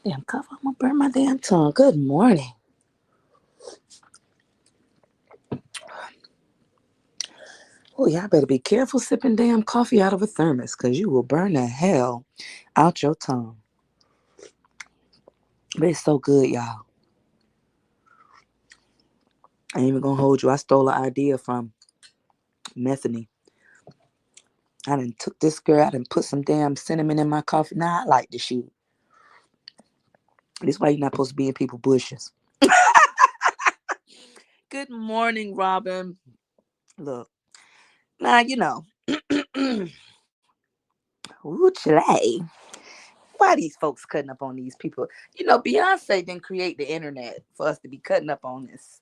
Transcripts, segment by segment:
Damn cough, I'm gonna burn my damn tongue. Good morning. Oh, y'all better be careful sipping damn coffee out of a thermos, cause you will burn the hell out your tongue. But it's so good, y'all. I ain't even gonna hold you. I stole an idea from Methany. I done took this girl, I done put some damn cinnamon in my coffee. Nah, I like this shit. This why you're not supposed to be in people's bushes. Good morning, Robin. Look, now ooh, Chile. Why these folks cutting up on these people? Beyonce didn't create the internet for us to be cutting up on this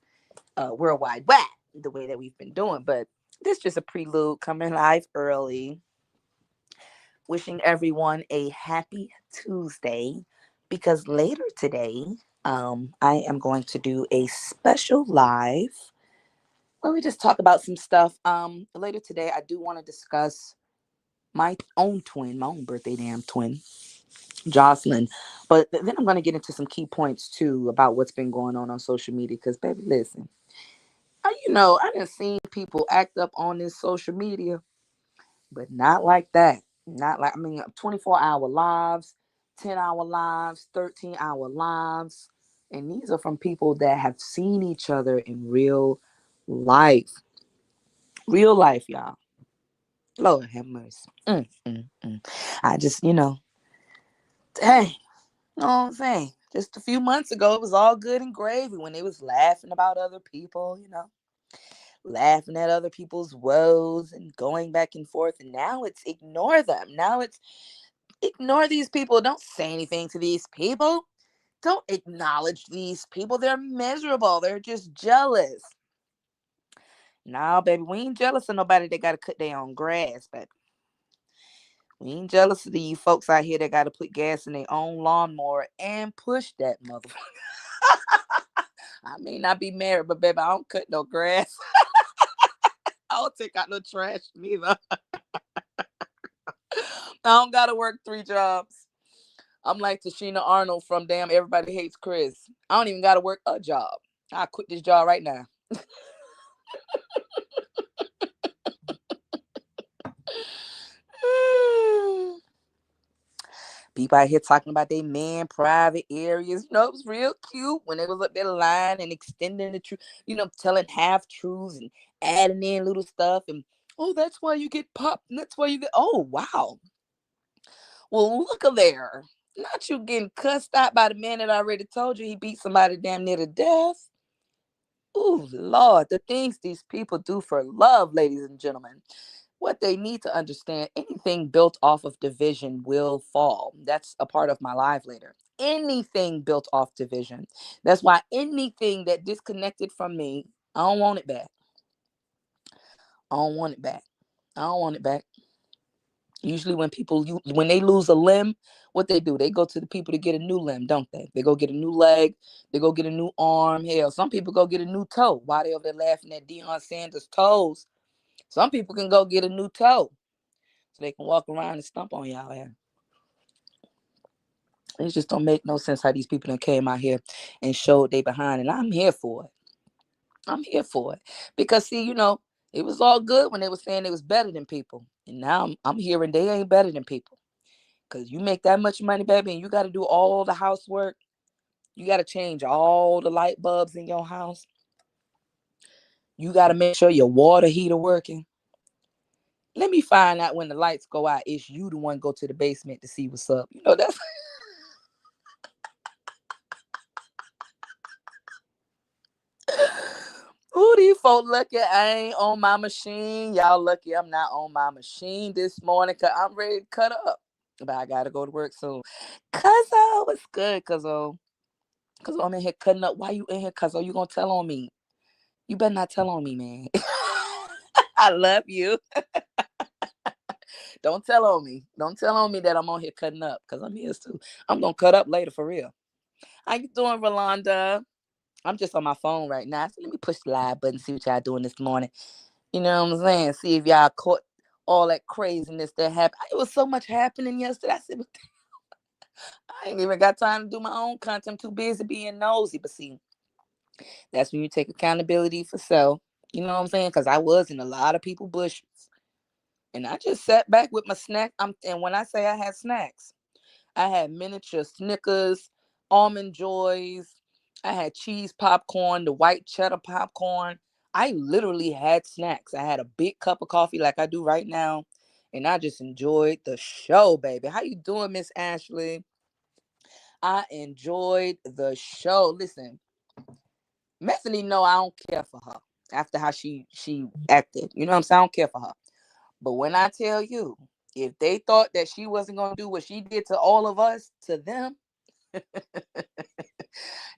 worldwide web the way that we've been doing. But this just a prelude coming live early. Wishing everyone a happy Tuesday because later today, I am going to do a special live where we just talk about some stuff. Later today, I do want to discuss my own twin, my own birthday damn twin, Jocelyn. But then I'm going to get into some key points too about what's been going on social media. Because, baby, listen, I done seen people act up on this social media, but not like that. Not like, 24-hour lives, 10-hour lives, 13-hour lives. And these are from people that have seen each other in real life. Real life, y'all. Lord have mercy. I just, dang, you know what I'm saying? Just a few months ago, it was all good and gravy when they was laughing about other people, laughing at other people's woes and going back and forth. And now it's ignore them. Now it's ignore these people. Don't say anything to these people. Don't acknowledge these people. They're miserable. They're just jealous. Nah, baby, we ain't jealous of nobody that got to cut their own grass, baby. We ain't jealous of these folks out here that got to put gas in their own lawnmower and push that motherfucker. I may not be married, but baby, I don't cut no grass. I don't take out no trash neither. I don't gotta work 3 jobs. I'm like Tashina Arnold from Damn Everybody Hates Chris. I don't even gotta work a job. I quit this job right now. People out here talking about they man private areas. It was real cute when they was up there lying and extending the truth, telling half truths and adding in little stuff. And oh, that's why you get popped. And that's why you get, oh, wow. Well, look at there. Not you getting cussed out by the man that I already told you he beat somebody damn near to death. Ooh, Lord, the things these people do for love, ladies and gentlemen. What they need to understand, anything built off of division will fall. That's a part of my live later. Anything built off division. That's why anything that disconnected from me, I don't want it back. I don't want it back. I don't want it back. Usually when they lose a limb, what they do, they go to the people to get a new limb, don't they? They go get a new leg, they go get a new arm. Hell, some people go get a new toe. While they over there laughing at Deion Sanders' toes, some people can go get a new toe so they can walk around and stomp on y'all ass. It just don't make no sense how these people done came out here and showed they behind, and I'm here for it. I'm here for it because see, it was all good when they were saying they was better than people, and now I'm hearing they ain't better than people. Because you make that much money, baby, and you got to do all the housework. You got to change all the light bulbs in your house. You got to make sure your water heater working. Let me find out when the lights go out. It's you the one go to the basement to see what's up. That's who these folk lucky I ain't on my machine. Y'all lucky I'm not on my machine this morning because I'm ready to cut up. But I got to go to work soon. Cuzzo, it's good, Cuzzo. Cuzzo, I'm in here cutting up. Why you in here, Cuzzo? You going to tell on me? You better not tell on me, man. I love you. Don't tell on me. Don't tell on me that I'm on here cutting up because I'm here too. I'm going to cut up later for real. How you doing, Rolanda? I'm just on my phone right now. So let me push the live button, see what y'all doing this morning. You know what I'm saying? See if y'all caught all that craziness that happened. It was so much happening yesterday. I said, I ain't even got time to do my own content. I'm too busy being nosy. But see, that's when you take accountability for self. You know what I'm saying? Because I was in a lot of people bushes. And I just sat back with my snack. And when I say I had snacks, I had miniature Snickers, almond joys. I had cheese popcorn, the white cheddar popcorn. I literally had snacks. I had a big cup of coffee like I do right now. And I just enjoyed the show, baby. How you doing, Miss Ashley? I enjoyed the show. Listen, Methany know I don't care for her after how she acted. You know what I'm saying? I don't care for her. But when I tell you, if they thought that she wasn't gonna do what she did to all of us, to them,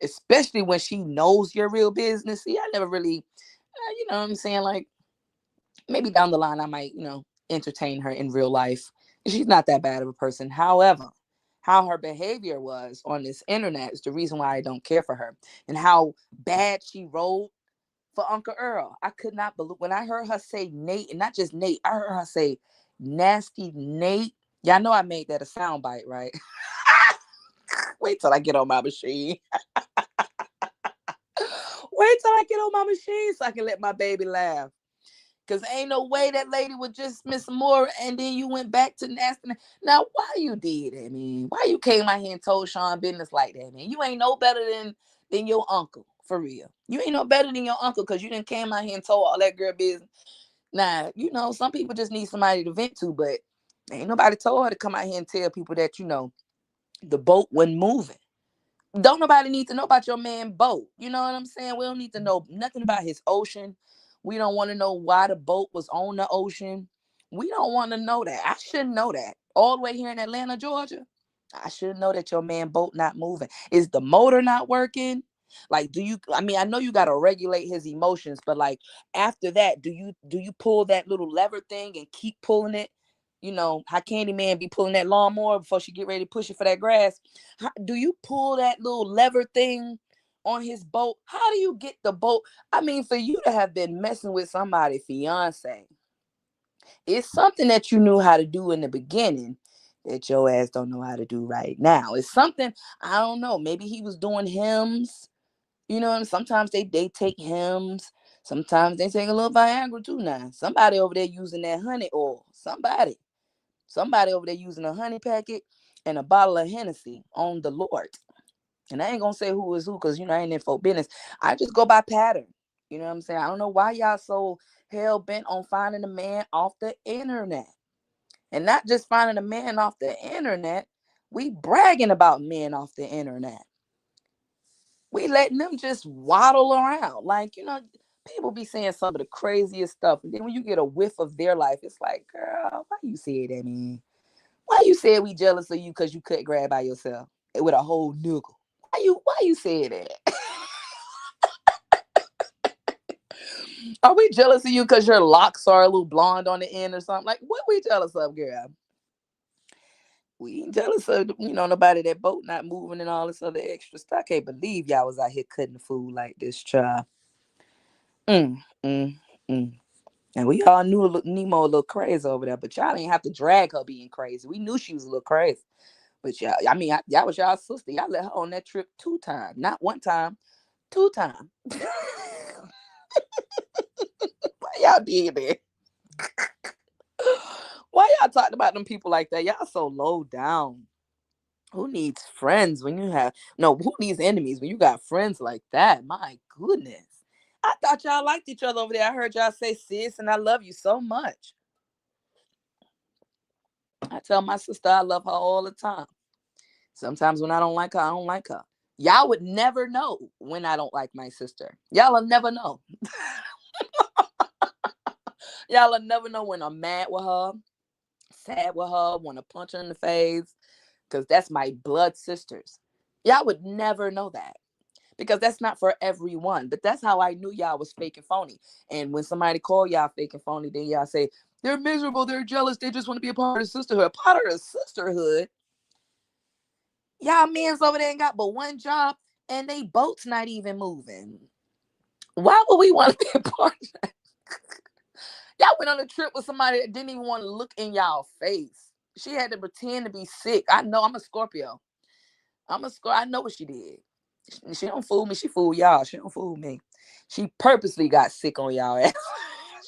especially when she knows your real business. See, I never really, you know what I'm saying? Like, maybe down the line, I might, entertain her in real life. She's not that bad of a person. However, how her behavior was on this internet is the reason why I don't care for her. And how bad she wrote for Uncle Earl. I could not believe when I heard her say Nate, and not just Nate, I heard her say nasty Nate. Y'all know I made that a soundbite, right? Wait till I get on my machine. Wait till I get on my machine so I can let my baby laugh. Cause ain't no way that lady would just Miss Moore and then you went back to nasty. Now, why you did that, man? Why you came out here and told Sean business like that, man? You ain't no better than your uncle, for real. You ain't no better than your uncle because you didn't came out here and told all that girl business. Now, some people just need somebody to vent to, but ain't nobody told her to come out here and tell people that, the boat wasn't moving. Don't nobody need to know about your man boat. You know what I'm saying? We don't need to know nothing about his ocean. We don't want to know why the boat was on the ocean. We don't want to know that. I shouldn't know that. All the way here in Atlanta, Georgia, I should know that your man boat not moving. Is the motor not working? Like, I know you gotta regulate his emotions, but like after that, do you pull that little lever thing and keep pulling it? How Candyman be pulling that lawnmower before she get ready to push it for that grass. Do you pull that little lever thing on his boat? How do you get the boat? I mean, for you to have been messing with somebody's fiance, it's something that you knew how to do in the beginning that your ass don't know how to do right now. It's something, I don't know. Maybe he was doing hymns. Sometimes they take hymns. Sometimes they take a little Viagra too now. Somebody over there using that honey oil. Somebody over there using a honey packet and a bottle of Hennessy on the Lord. And I ain't gonna say who is who because I ain't in for business. I just go by pattern. You know what I'm saying? I don't know why y'all so hell bent on finding a man off the internet. And not just finding a man off the internet. We bragging about men off the internet. We letting them just waddle around. Like, people be saying some of the craziest stuff. And then when you get a whiff of their life, it's like, girl, why you say that, man? Why you said we jealous of you because you couldn't grab by yourself with a whole nigga? Why you say that? Are we jealous of you because your locks are a little blonde on the end or something? Like, what we jealous of, girl? We ain't jealous of, nobody that boat not moving and all this other extra stuff. I can't believe y'all was out here cutting the food like this, child. Mm, mm, mm. And we all knew Nemo a little crazy over there, but y'all didn't have to drag her being crazy. We knew she was a little crazy. But y'all, y'all was y'all sister. Y'all let her on that trip 2 times. Not 1 time, 2 times. Why y'all did that? Why y'all talking about them people like that? Y'all so low down. Who needs friends when you have no? Who needs enemies when you got friends like that? My goodness. I thought y'all liked each other over there. I heard y'all say sis and I love you so much. I tell my sister I love her all the time. Sometimes when I don't like her, I don't like her. Y'all would never know when I don't like my sister. Y'all will never know. Y'all will never know when I'm mad with her, sad with her, want to punch her in the face, because that's my blood sisters. Y'all would never know that because that's not for everyone. But that's how I knew y'all was fake and phony. And when somebody call y'all fake and phony, then y'all say, they're miserable, they're jealous, they just want to be a part of the sisterhood. Part of the sisterhood? Y'all men's over there ain't got but one job and they boats not even moving. Why would we want to be a part of that? Y'all went on a trip with somebody that didn't even want to look in y'all face. She had to pretend to be sick. I know I'm a Scorpio. I'm a score. I know what she did. She don't fool me. She fool y'all. She don't fool me. She purposely got sick on y'all ass.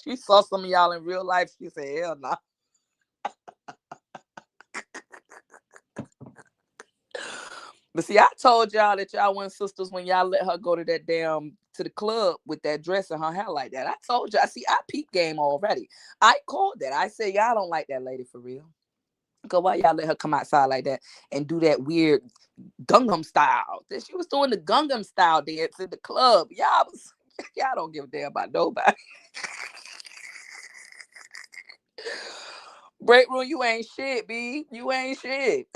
She saw some of y'all in real life. She said, hell no. But see, I told y'all that y'all weren't sisters when y'all let her go to that damn to the club with that dress and her hair like that. I told you. I see. I peep game already. I called that. I said y'all don't like that lady for real. Cause why y'all let her come outside like that and do that weird Gangnam style? That she was doing the Gangnam style dance in the club. Y'all don't give a damn about nobody. Break room, you ain't shit, B. You ain't shit.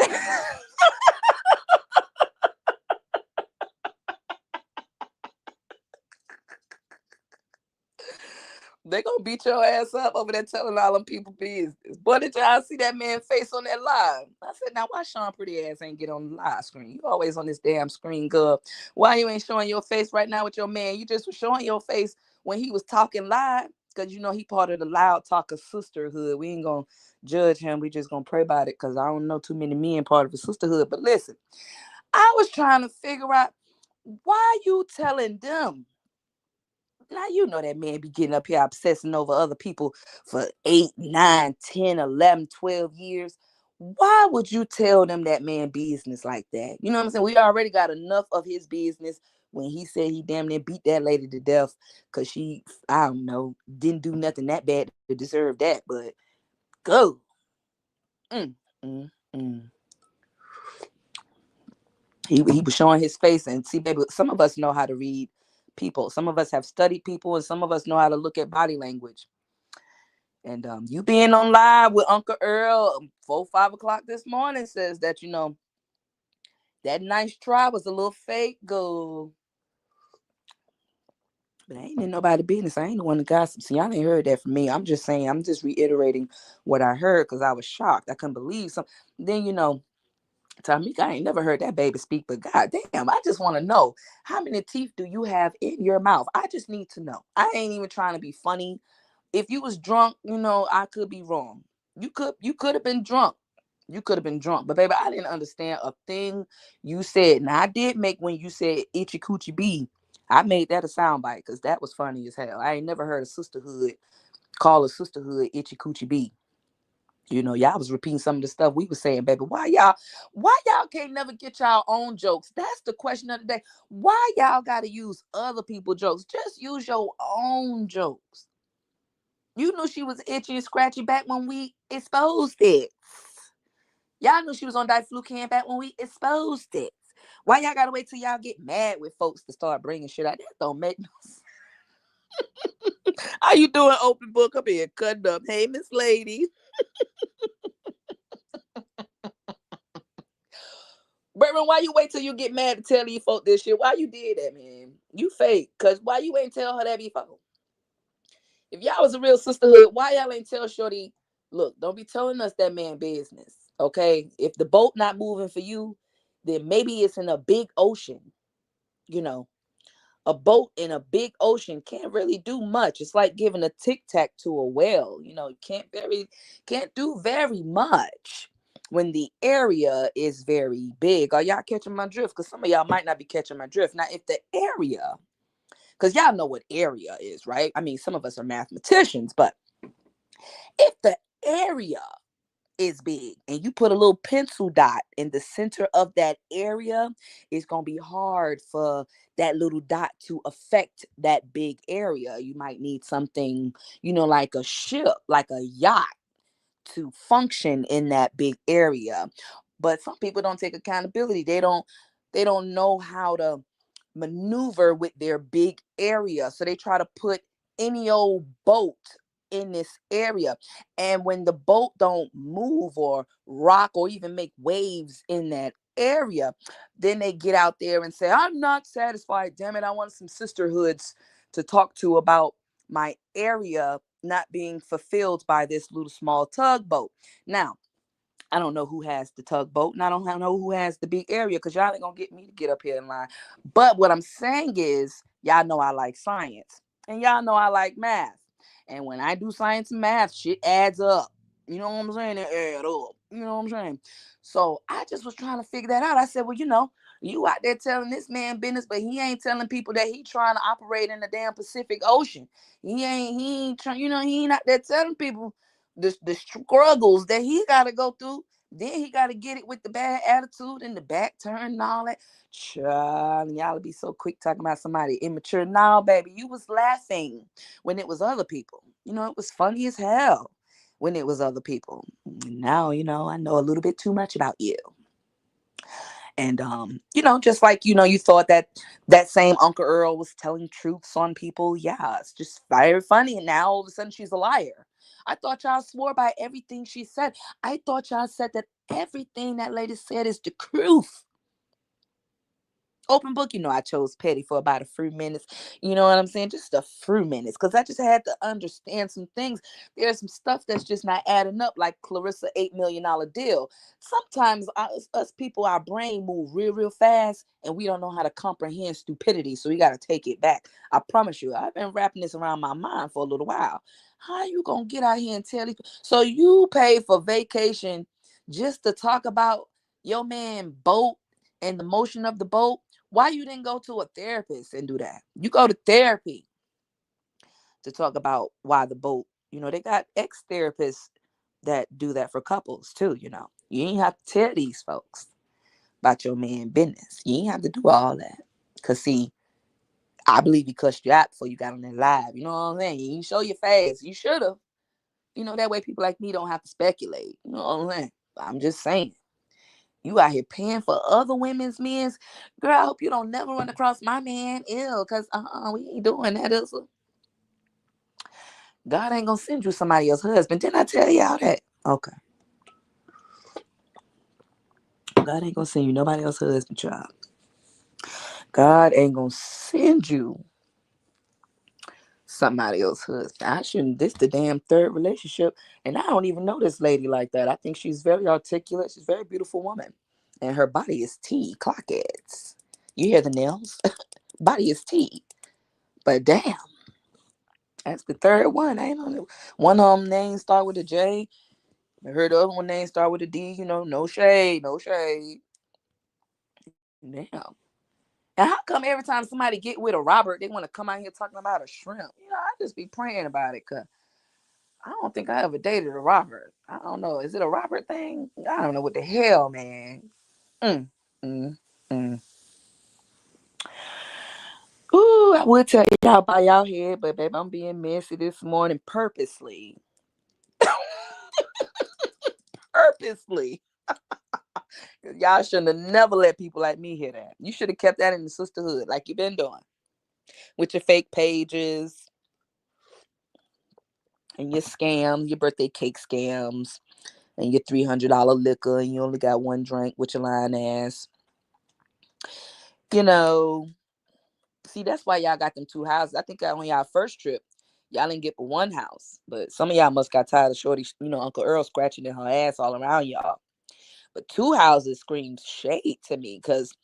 They gonna beat your ass up over there telling all them people business. Boy, did y'all see that man face on that live? I said, now why Sean pretty ass ain't get on the live screen? You always on this damn screen, girl. Why you ain't showing your face right now with your man? You just was showing your face when he was talking live. Cause you know he part of the loud talker sisterhood. We ain't gonna judge him. We just gonna pray about it. Cause I don't know too many men part of the sisterhood. But listen, I was trying to figure out why you telling them. Now you know that man be getting up here obsessing over other people for 8, 9, 10, 11, 12 years. Why would you tell them that man business like that? You know what I'm saying? We already got enough of his business when he said he damn near beat that lady to death because she, I don't know, didn't do nothing that bad to deserve that. But go. Mm, mm, mm. He was showing his face, and see, baby, some of us know how to read people. Some of us have studied people, and some of us know how to look at body language. And you being on live with Uncle Earl 4, 5 o'clock this morning says that that nice try was a little fake, go. But I ain't in nobody business. I ain't the one to gossip. See, y'all ain't heard that from me. I'm just saying. I'm just reiterating what I heard because I was shocked. I couldn't believe some. Then Tamika, I ain't never heard that baby speak, but god damn, I just want to know how many teeth do you have in your mouth? I just need to know. I ain't even trying to be funny. If you was drunk, I could be wrong. You could have been drunk. You could have been drunk. But baby, I didn't understand a thing you said. Now I did make when you said itchy coochie bee. I made that a soundbite because that was funny as hell. I ain't never heard a sisterhood call a sisterhood itchy coochie bee. Y'all was repeating some of the stuff we was saying, baby. Why y'all can't never get y'all own jokes? That's the question of the day. Why y'all gotta use other people's jokes? Just use your own jokes. You knew she was itchy and scratchy back when we exposed it. Y'all knew she was on Diflucan back when we exposed it. Why y'all gotta wait till y'all get mad with folks to start bringing shit out? That don't make no sense. How you doing, open book? Up here cutting up. Hey, Miss Lady. Reverend, why you wait till you get mad to tell these folk this shit? Why you did that, man? You fake. Cause why you ain't tell her that before? If y'all was a real sisterhood, why y'all ain't tell Shorty, look, don't be telling us that man business. Okay? If the boat not moving for you, then maybe it's in a big ocean. You know, a boat in a big ocean can't really do much. It's like giving a tic tac to a whale. You can't do very much when the area is very big. Are y'all catching my drift? Because some of y'all might not be catching my drift. Now, if the area, because y'all know what area is, right? I mean, some of us are mathematicians, but if the area is big and you put a little pencil dot in the center of that area, it's going to be hard for that little dot to affect that big area. You might need something, like a ship, like a yacht, to function in that big area. But some people don't take accountability. They don't know how to maneuver with their big area. So they try to put any old boat in this area. And when the boat don't move or rock or even make waves in that area, then they get out there and say, I'm not satisfied. Damn it, I want some sisterhoods to talk to about my area not being fulfilled by this little small tugboat. Now, I don't know who has the tugboat, and I don't know who has the big area because y'all ain't gonna get me to get up here in line. But what I'm saying is, y'all know I like science, and y'all know I like math. And when I do science and math, shit adds up. You know what I'm saying? It add up. You know what I'm saying? So I just was trying to figure that out. I said, well, you out there telling this man business, but he ain't telling people that he trying to operate in the damn Pacific Ocean. He ain't trying, he ain't out there telling people the struggles that he gotta go through. Then he gotta get it with the bad attitude and the back turn and all that. Child, y'all be so quick talking about somebody immature. Now, baby, you was laughing when it was other people. It was funny as hell when it was other people. Now, I know a little bit too much about you. And just like you thought that same Uncle Earl was telling truths on people. Yeah, it's just very funny. And now all of a sudden she's a liar. I thought y'all swore by everything she said. I thought y'all said that everything that lady said is the truth. Open book, I chose petty for about a few minutes. You know what I'm saying? Just a few minutes. Because I just had to understand some things. There's some stuff that's just not adding up, like Clarissa $8 million deal. Sometimes us people, our brain move real, real fast, and we don't know how to comprehend stupidity. So we got to take it back. I promise you, I've been wrapping this around my mind for a little while. How you going to get out here and tell these people? So you pay for vacation just to talk about your man boat and the motion of the boat? Why you didn't go to a therapist and do that? You go to therapy to talk about why the boat, they got ex-therapists that do that for couples too, You ain't have to tell these folks about your man business. You ain't have to do all that. Cause see, I believe he cussed you out before you got on there live. You know what I'm saying? You didn't show your face. You should have. That way people like me don't have to speculate. You know what I'm saying? I'm just saying. You out here paying for other women's men's. Girl, I hope you don't never run across my man. Ew, because we ain't doing that. God ain't gonna send you somebody else's husband. Didn't I tell y'all that? Okay. God ain't gonna send you nobody else's husband, child. God ain't gonna send you somebody else's husband. I shouldn't. This the damn third relationship, and I don't even know this lady like that. I think she's very articulate. She's a very beautiful woman, and her body is T. Clockheads. You hear the nails? Body is T. But damn, that's the third one. I ain't on it. One of them names start with a J. I heard the other one name start with a D. No shade, no shade. Damn. And how come every time somebody get with a Robert, they want to come out here talking about a shrimp? I just be praying about it because I don't think I ever dated a Robert. I don't know. Is it a Robert thing? I don't know what the hell, man. Mm, mm, mm. Ooh, I would tell y'all about y'all head, but baby, I'm being messy this morning purposely. Purposely. Y'all shouldn't have never let people like me hear that. You should have kept that in the sisterhood like you've been doing. With your fake pages and your scams, your birthday cake scams, and your $300 liquor, and you only got one drink with your lying ass. You know, see, that's why y'all got them two houses. I think on y'all first trip, y'all didn't get but one house. But some of y'all must got tired of Shorty, Uncle Earl scratching in her ass all around y'all. But two houses screams shade to me because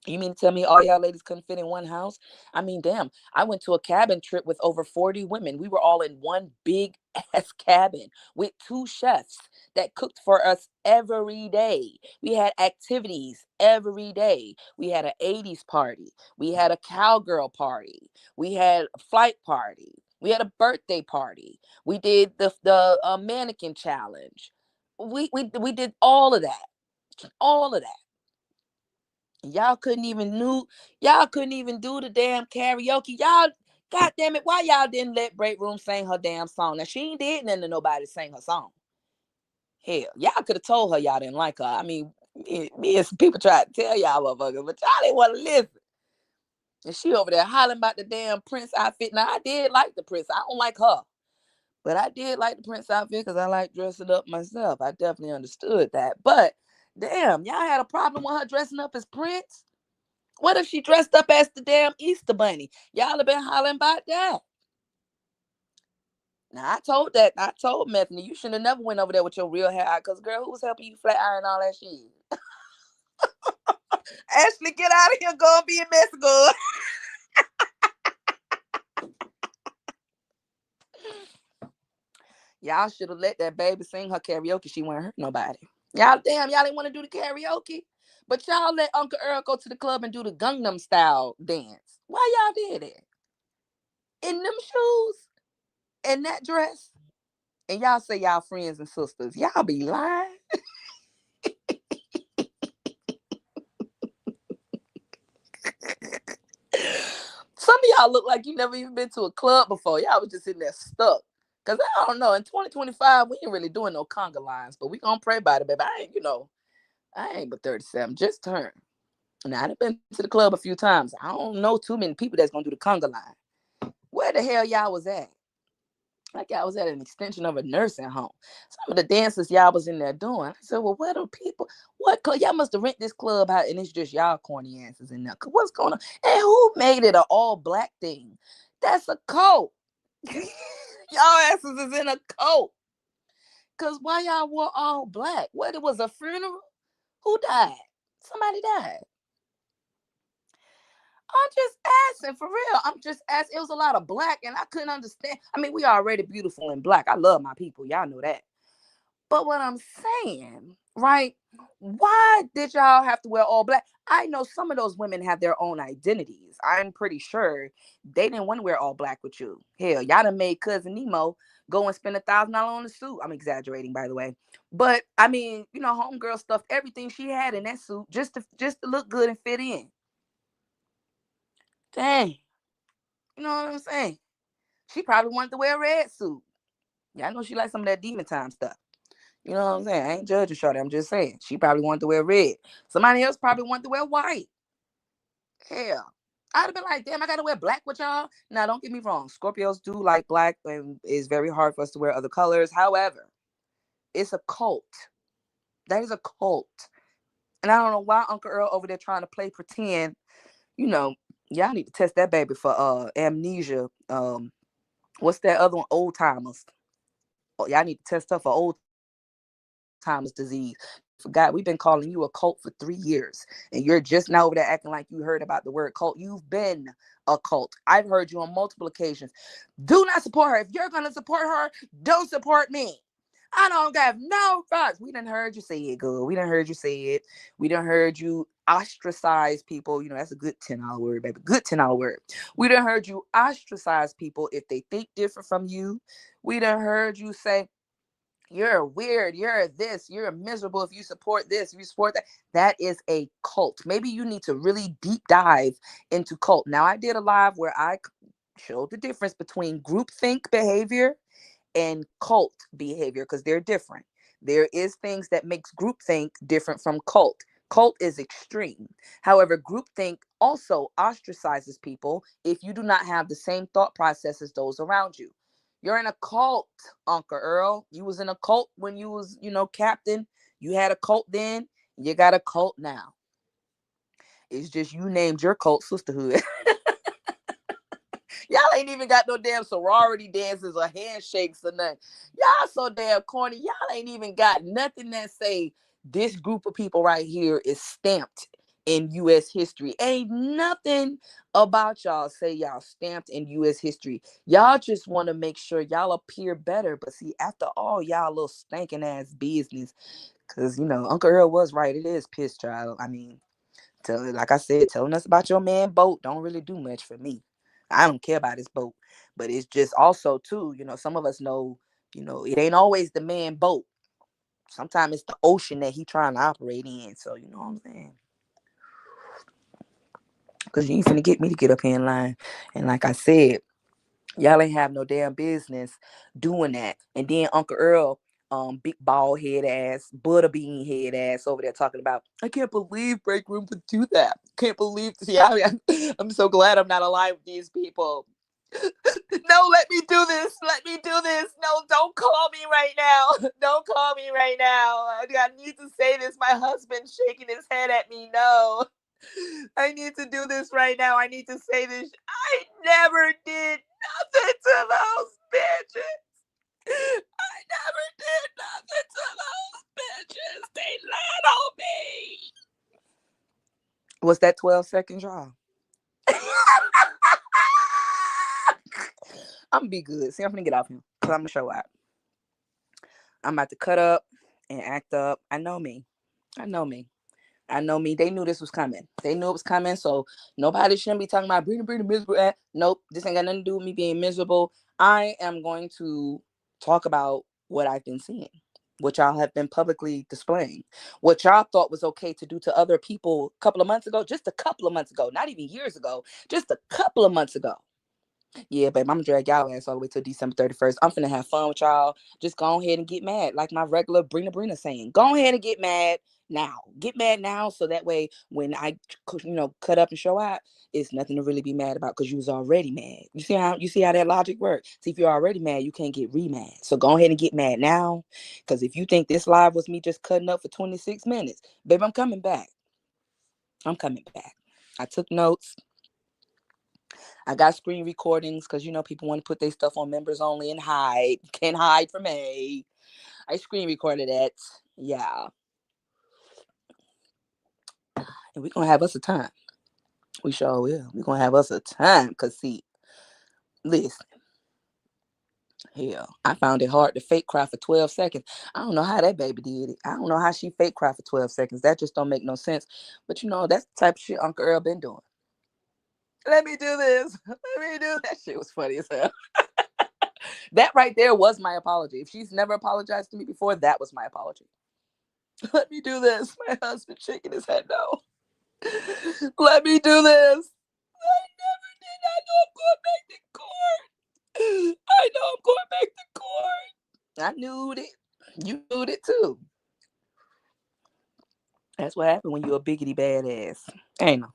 you mean to tell me all y'all ladies couldn't fit in one house? I mean, damn. I went to a cabin trip with over 40 women. We were all in one big ass cabin with two chefs that cooked for us every day. We had activities every day. We had an 80s party. We had a cowgirl party. We had a flight party. We had a birthday party. We did the mannequin challenge. We did all of that. All of that. Y'all couldn't even do the damn karaoke. Y'all, god damn it, why y'all didn't let Break Room sing her damn song? Now she ain't did nothing to nobody sing her song. Hell, y'all could have told her y'all didn't like her. I mean, me and some people tried to tell y'all motherfuckers, but y'all didn't want to listen. And she over there hollering about the damn Prince outfit. Now I did like the Prince. I don't like her. But I did like the Prince outfit because I like dressing up myself. I definitely understood that. But damn, y'all had a problem with her dressing up as Prince? What if she dressed up as the damn Easter Bunny? Y'all have been hollering about that. Now I told Bethany, you shouldn't have never went over there with your real hair out. Cause girl, who was helping you flat iron all that shit? Ashley, get out of here, go and be in Mexico. Y'all should have let that baby sing her karaoke. She wouldn't hurt nobody. Y'all, damn, y'all didn't want to do the karaoke. But y'all let Uncle Earl go to the club and do the Gangnam style dance. Why y'all did it? In them shoes? In that dress? And y'all say y'all friends and sisters. Y'all be lying. Some of y'all look like you never even been to a club before. Y'all was just in there stuck. Cause I don't know. In 2025, we ain't really doing no conga lines, but we gonna pray about it, baby. I ain't but 37. Just turned. Now I've been to the club a few times. I don't know too many people that's gonna do the conga line. Where the hell y'all was at? Like y'all was at an extension of a nursing home. Some of the dances y'all was in there doing. I said, well, where the people? What club? Y'all must have rent this club out, and it's just y'all corny asses in there. What's going on? And who made it an all black thing? That's a cult. Y'all asses is in a cult. Cause why y'all wore all black? What? It was a funeral? Who died? Somebody died. I'm just asking for real. I'm just asking. It was a lot of black, and I couldn't understand. I mean, we already beautiful in black. I love my people. Y'all know that. But what I'm saying, right? Why did y'all have to wear all black? I know some of those women have their own identities. I'm pretty sure they didn't want to wear all black with you. Hell, y'all done made Cousin Nemo go and spend $1,000 on a suit. I'm exaggerating, by the way. But I mean, homegirl stuffed everything she had in that suit just to look good and fit in. Dang. You know what I'm saying? She probably wanted to wear a red suit. Yeah, I know she likes some of that demon time stuff. You know what I'm saying? I ain't judging Shorty. I'm just saying. She probably wanted to wear red. Somebody else probably wanted to wear white. Hell. I'd have been like, damn, I gotta wear black with y'all. Now, don't get me wrong. Scorpios do like black, and it's very hard for us to wear other colors. However, it's a cult. That is a cult. And I don't know why Uncle Earl over there trying to play pretend. You know, y'all need to test that baby for amnesia. What's that other one? Old timers. Oh, y'all need to test her for old timers disease. Forgot we've been calling you a cult for 3 years, and you're just now over there acting like you heard about the word cult. You've been a cult. I've heard you on multiple occasions. Do not support her. If you're gonna support her, don't support me. I don't have no thoughts. We done heard you say it, girl. We done heard you say it. We done heard you ostracize people. That's a good $10 word, baby. Good $10 word. We done heard you ostracize people if they think different from you. We done heard you say, you're weird, you're this, you're miserable if you support this, if you support that. That is a cult. Maybe you need to really deep dive into cult. Now, I did a live where I showed the difference between groupthink behavior and cult behavior, because they're different. There is things that makes groupthink different from cult. Cult is extreme. However, groupthink also ostracizes people if you do not have the same thought process as those around you. You're in a cult, Uncle Earl. You was in a cult when you was, captain. You had a cult then. You got a cult now. It's just you named your cult Sisterhood. Y'all ain't even got no damn sorority dances or handshakes or nothing. Y'all so damn corny. Y'all ain't even got nothing that say this group of people right here is stamped in U.S. history. Ain't nothing about y'all say y'all stamped in U.S. history. Y'all just want to make sure y'all appear better. But see, after all y'all little stinking ass business, because, Uncle Earl was right. It is piss, child. I mean, like I said, telling us about your man boat don't really do much for me. I don't care about his boat, but it's just also too, some of us know, it ain't always the man boat. Sometimes it's the ocean that he trying to operate in. So you know what I'm saying? Because you ain't finna get me to get up here in line. And like I said, y'all ain't have no damn business doing that. And then Uncle Earl, big bald head ass, butterbean head ass over there talking about, I can't believe Break Room would do that. Can't believe this. Yeah, I'm so glad I'm not alive with these people. No, let me do this. Let me do this. No, don't call me right now. Don't call me right now. I need to say this. My husband's shaking his head at me. No. I need to do this right now. I need to say this. I never did nothing to those bitches. I never did nothing to those bitches. They lied on me. What's that 12-second draw? I'm gonna be good. See, I'm gonna get off here because I'm gonna show out. I'm about to cut up and act up. I know me. I know me. I know me. They knew this was coming. They knew it was coming. So nobody shouldn't be talking about Brina miserable. Nope. This ain't got nothing to do with me being miserable. I am going to talk about what I've been seeing, what y'all have been publicly displaying, what y'all thought was okay to do to other people a couple of months ago, just a couple of months ago, not even years ago, just a couple of months ago. Yeah, babe, I'm gonna drag y'all ass all the way till December 31st. I'm finna have fun with y'all. Just go ahead and get mad. Like my regular Brina saying. Go ahead and get mad now. Get mad now so that way when I cut up and show out, it's nothing to really be mad about because you was already mad. You see how that logic works? See, if you're already mad, you can't get re-mad. So go ahead and get mad now. Cause if you think this live was me just cutting up for 26 minutes, babe, I'm coming back. I'm coming back. I took notes. I got screen recordings because people want to put their stuff on members only and hide. Can't hide from me. I screen recorded it. Yeah. And we're gonna have us a time. We sure will. We're gonna have us a time. Cause see, listen, hell, I found it hard to fake cry for 12 seconds. I don't know how that baby did it. I don't know how she fake cry for 12 seconds. That just don't make no sense. But that's the type of shit Uncle Earl been doing. Let me do this. Let me do that. Shit was funny as hell. That right there was my apology. If she's never apologized to me before, that was my apology. Let me do this. My husband shaking his head no. Let me do this. I never did. I know I'm going back to court. I know I'm going back to court. I knew it. You knew it too. That's what happened when you're a biggity badass. Ain't no.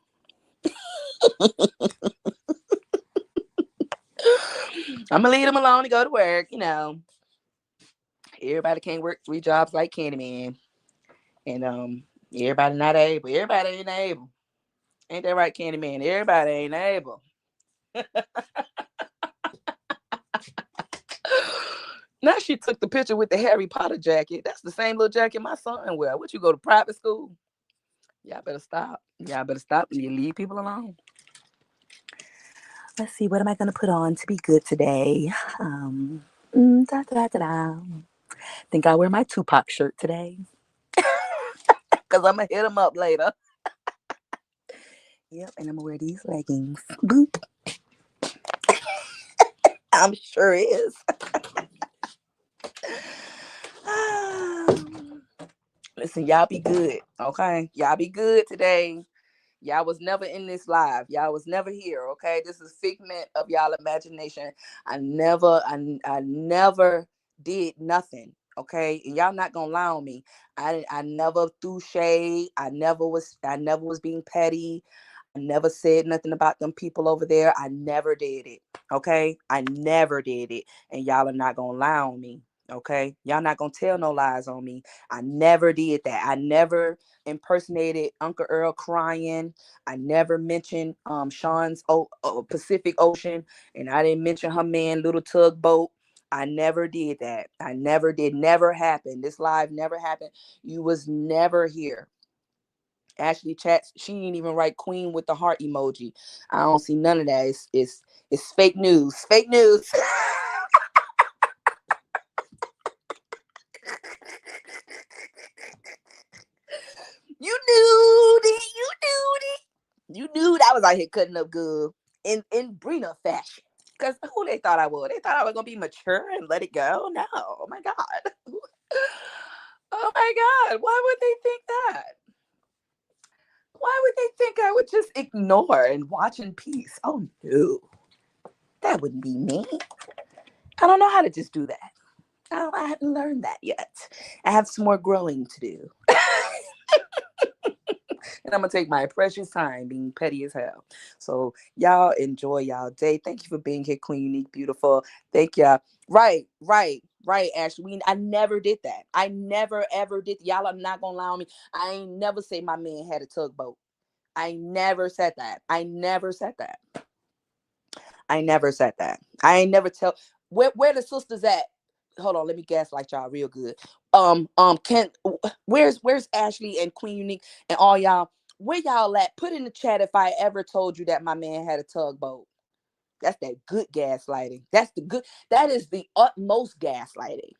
I'm gonna leave him alone and go to work. Everybody can't work 3 jobs like Candyman, and everybody not able. Everybody ain't able. Ain't that right, Candyman? Everybody ain't able. Now she took the picture with the Harry Potter jacket. That's the same little jacket my son wear. What, you go to private school? Y'all better stop. Y'all better stop and you leave people alone. Let's see, what am I going to put on to be good today? Da, da, da, da. Think I'll wear my Tupac shirt today. Because I'm going to hit him up later. Yep, and I'm going to wear these leggings. Boop. I'm sure is. Listen, y'all be good, okay? Y'all be good today. Y'all was never in this live. Y'all was never here, okay? This is figment of y'all imagination. I never did nothing, okay? And y'all not gonna lie on me. I never threw shade. I never was being petty. I never said nothing about them people over there. I never did it, okay? I never did it. And y'all are not gonna lie on me. Okay, y'all not gonna tell no lies on me. I never did that. I never impersonated Uncle Earl crying. I never mentioned Sean's Pacific Ocean, and I didn't mention her man Little Tugboat. I never did that. I never did. Never happened. This live never happened. You was never here. Ashley chats. She didn't even write Queen with the heart emoji. I don't see none of that. It's fake news. Fake news. You knew it. You knew it. You knew I was out here cutting up good in Brina fashion. Because who they thought I was? They thought I was going to be mature and let it go? No. Oh, my God. Oh, my God. Why would they think that? Why would they think I would just ignore and watch in peace? Oh, no. That wouldn't be me. I don't know how to just do that. I haven't learned that yet. I have some more growing to do. And I'm gonna take my precious time being petty as hell. So y'all enjoy y'all day. Thank you for being here, Queen Unique Beautiful. Thank y'all. Right, Ashley. I never did that. I never ever did. Y'all are not gonna lie on me. I ain't never say my man had a tugboat. I never said that. I never said that. I never said that. I ain't never tell where the sisters at. Hold on, let me gaslight y'all real good. Can where's Ashley and Queen Unique and all y'all? Where y'all at? Put in the chat if I ever told you that my man had a tugboat. That's that good gaslighting. That is the utmost gaslighting.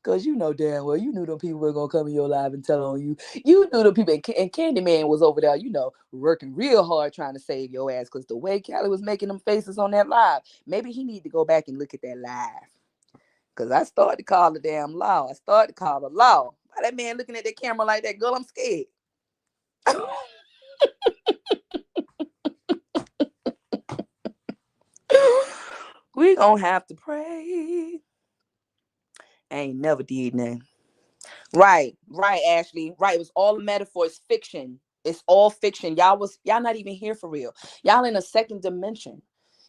Cause you know damn well you knew them people were gonna come in your live and tell on you. You knew the people, and Candyman was over there, working real hard trying to save your ass. Cause the way Callie was making them faces on that live, maybe he need to go back and look at that live. Cause I started to call the damn law. I started to call the law. Why that man looking at that camera like that? Girl, I'm scared. We gonna have to pray. I ain't never did nothing. Right, Ashley. Right. It was all a metaphor. It's fiction. It's all fiction. Y'all not even here for real. Y'all in a second dimension.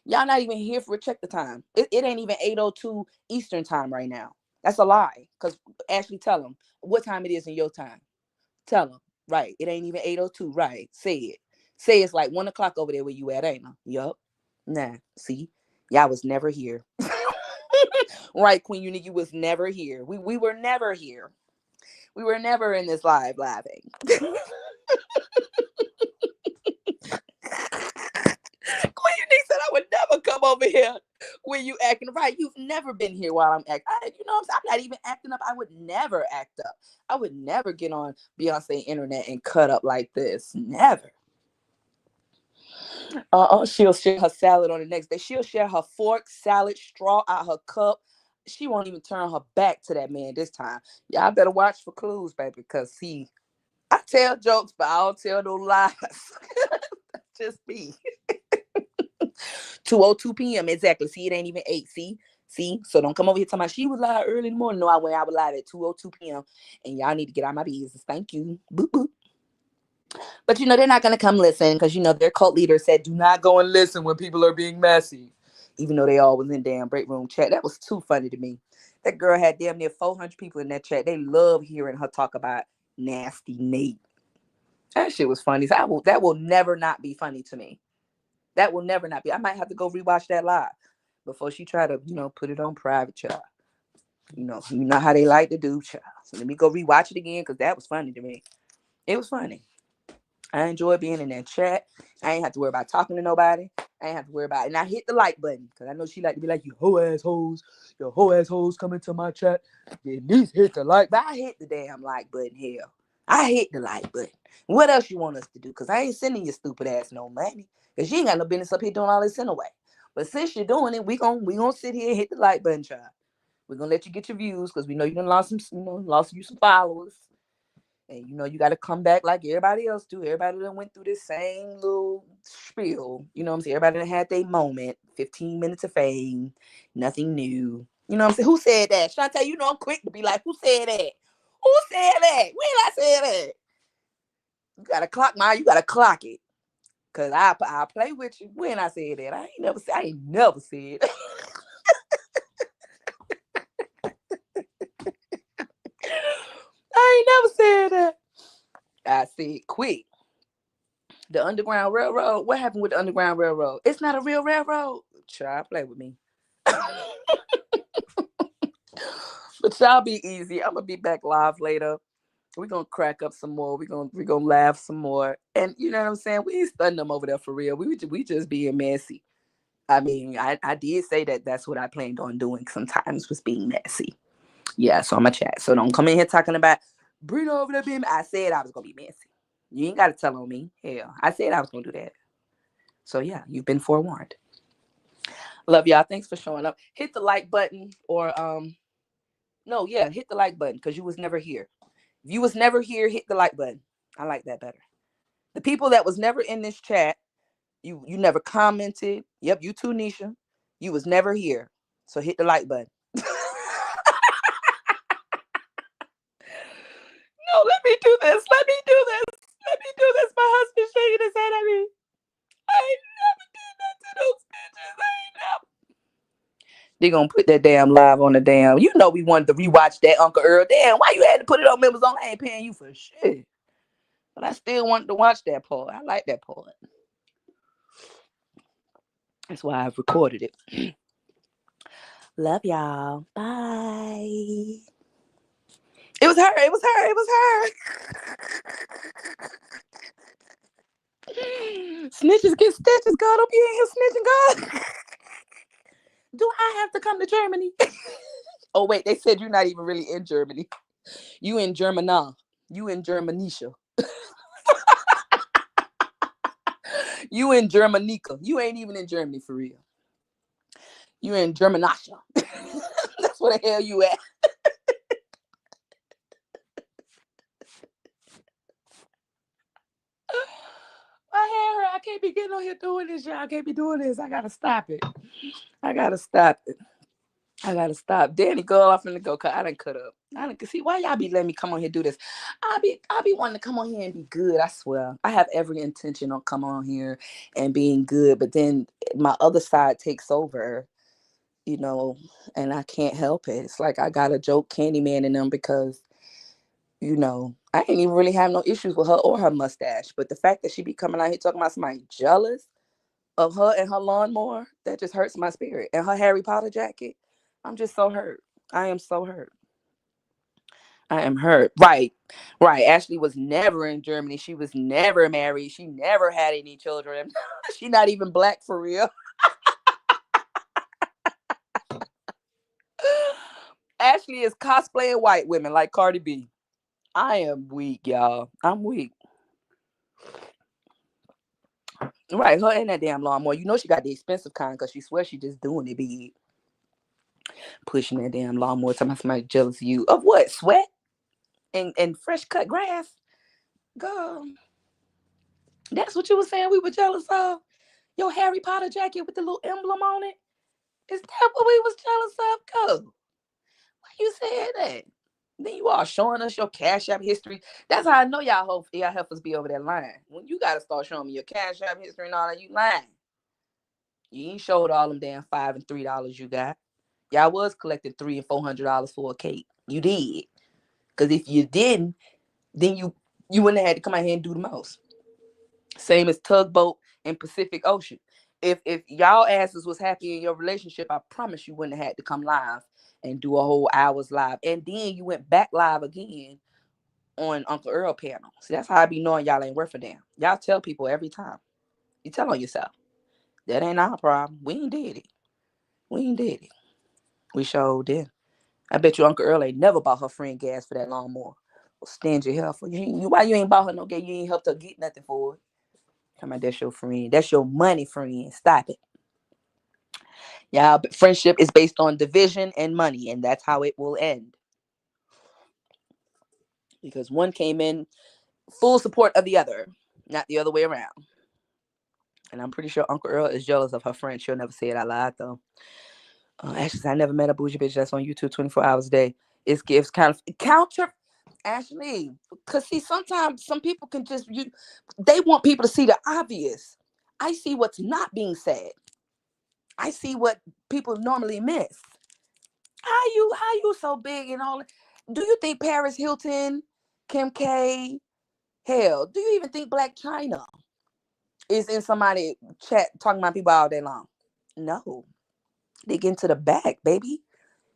Y'all not even here for check the time. It ain't even 8:02 Eastern time right now. That's a lie. Cause Ashley, tell them what time it is in your time. Tell them. Right. It ain't even 8:02. Right. Say it. Say it's like 1 o'clock over there where you at, ain't it? Yup. Nah. See, y'all was never here. Right, Queen Uni, you was never here. We were never here. We were never in this laughing. Queen Unique said I would never come over here when you acting right. You've never been here while I'm acting. I'm not even acting up. I would never act up. I would never get on Beyonce internet and cut up like this. Never. She'll share her salad on the next day. She'll share her fork, salad, straw out her cup. She won't even turn her back to that man this time. Y'all better watch for clues, baby, because I tell jokes, but I don't tell no lies. Just me. 2:02 p.m. Exactly. See, it ain't even 8. See. So don't come over here talking about she was live early in the morning. No, I was live at 2:02 p.m. And y'all need to get out of my business. Thank you. Boop boop. But they're not gonna come listen because their cult leader said do not go and listen when people are being messy. Even though they all was in damn break room chat. That was too funny to me. That girl had damn near 400 people in that chat. They love hearing her talk about nasty Nate. That shit was funny. So that will never not be funny to me. That will never not be. I might have to go rewatch that live before she try to, put it on private, child. You know how they like to do, child. So let me go rewatch it again because that was funny to me. It was funny. I enjoy being in that chat. I ain't have to worry about talking to nobody. I ain't have to worry about it. And I hit the like button because I know she like to be like, you hoe assholes. Your hoe assholes come into my chat. You at least hit the like. But I hit the damn like button, hell. I hit the like button. What else you want us to do? Because I ain't sending your stupid ass no money. Because you ain't got no business up here doing all this anyway. But since you're doing it, we gonna sit here and hit the like button, child. We're gonna let you get your views because we know you done lost you some followers. And you got to come back like everybody else do. Everybody done went through this same little spiel. You know what I'm saying? Everybody done had their moment. 15 minutes of fame. Nothing new. You know what I'm saying? Who said that? Shantae, I'm quick to be like, who said that? Who said that? When I said that? You got to clock you got to clock it. Because I'll play with you when I said that. I ain't never said I ain't never said that. I said quick. The Underground Railroad. What happened with the Underground Railroad? It's not a real railroad. Try play with me. But y'all be easy. I'm gonna be back live later. We're gonna crack up some more. We're gonna laugh some more. And you know what I'm saying? We ain't stunning them over there for real. We just being messy. I mean, I did say that's what I planned on doing sometimes was being messy. Yeah, so I'm gonna chat. So don't come in here talking about bring over there being. I said I was gonna be messy. You ain't gotta tell on me. Hell, I said I was gonna do that. So yeah, you've been forewarned. Love y'all. Thanks for showing up. Hit the like button or no, yeah, hit the like button because you was never here. If you was never here, hit the like button. I like that better. The people that was never in this chat, you never commented. Yep, you too, Nisha. You was never here. So hit the like button. No, let me do this. Let me do this. Let me do this. My husband shaking his head at me. I ain't never did that to those bitches. I ain't never. They gonna put that damn live on the damn. We wanted to rewatch that Uncle Earl. Damn, why you had to put it on members only? I ain't paying you for shit. But I still wanted to watch that part. I like that part. That's why I've recorded it. Love y'all. Bye. It was her. It was her. It was her. Snitches get stitches. God, don't be in here snitching, God. Do I have to come to Germany? Oh wait, they said you're not even really in Germany. You in Germana. You in Germanisha. You in Germanica. You ain't even in Germany for real. You in Germanasha. That's where the hell you at. My hair hurt. I can't be getting on here doing this, y'all. I can't be doing this. I gotta stop it. I gotta stop it. I gotta stop. Danny, girl, I'm finna go. Cause I done cut up. I done see why y'all be letting me come on here do this. I be wanting to come on here and be good. I swear. I have every intention on coming on here and being good, but then my other side takes over, you know, and I can't help it. It's like I got a joke Candyman in them because, I ain't even really have no issues with her or her mustache. But the fact that she be coming out here talking about somebody jealous of her and her lawnmower, that just hurts my spirit. And her Harry Potter jacket, I'm just so hurt. I am so hurt. I am hurt. Right. Right. Ashley was never in Germany. She was never married. She never had any children. She not even black for real. Ashley is cosplaying white women like Cardi B. I am weak, y'all. I'm weak. Right, her and that damn lawnmower. You know she got the expensive kind because she swears she just doing it big. Pushing that damn lawnmower. Talking about somebody jealous of you. Of what? Sweat? And fresh cut grass? Girl, that's what you were saying we were jealous of? Your Harry Potter jacket with the little emblem on it? Is that what we was jealous of? Go. Why you saying that? Then you all showing us your Cash App history. That's how I know y'all heifers be over that line. When you gotta start showing me your Cash App history and all that, you lying. You ain't showed all them damn $5 and $3 you got. Y'all was collecting $300 and $400 for a cake. You did. Cause if you didn't, then you wouldn't have had to come out here and do the most. Same as Tugboat and Pacific Ocean. If y'all asses was happy in your relationship, I promise you wouldn't have had to come live and do a whole hours live. And then you went back live again on Uncle Earl panel. See, that's how I be knowing y'all ain't worth a damn. Y'all tell people every time. You tell on yourself. That ain't our problem. We ain't did it. We ain't did it. We sure did. I bet you Uncle Earl ain't never bought her friend gas for that lawnmower. Stingy hell for you. Why you ain't bought her no gas? You ain't helped her get nothing for it. Come on, that's your friend. That's your money friend. Stop it. Yeah, but friendship is based on division and money, and that's how it will end. Because one came in full support of the other, not the other way around. And I'm pretty sure Uncle Earl is jealous of her friend. She'll never say it out loud, though. Ashley, I never met a bougie bitch that's on YouTube 24 hours a day. It's gifts kind of counter. Ashley, because see, sometimes some people can they want people to see the obvious. I see what's not being said. I see what people normally miss. How you so big and all? Do you think Paris Hilton, Kim K, hell, do you even think Black China is in somebody chat talking about people all day long? No. They get into the bag, baby.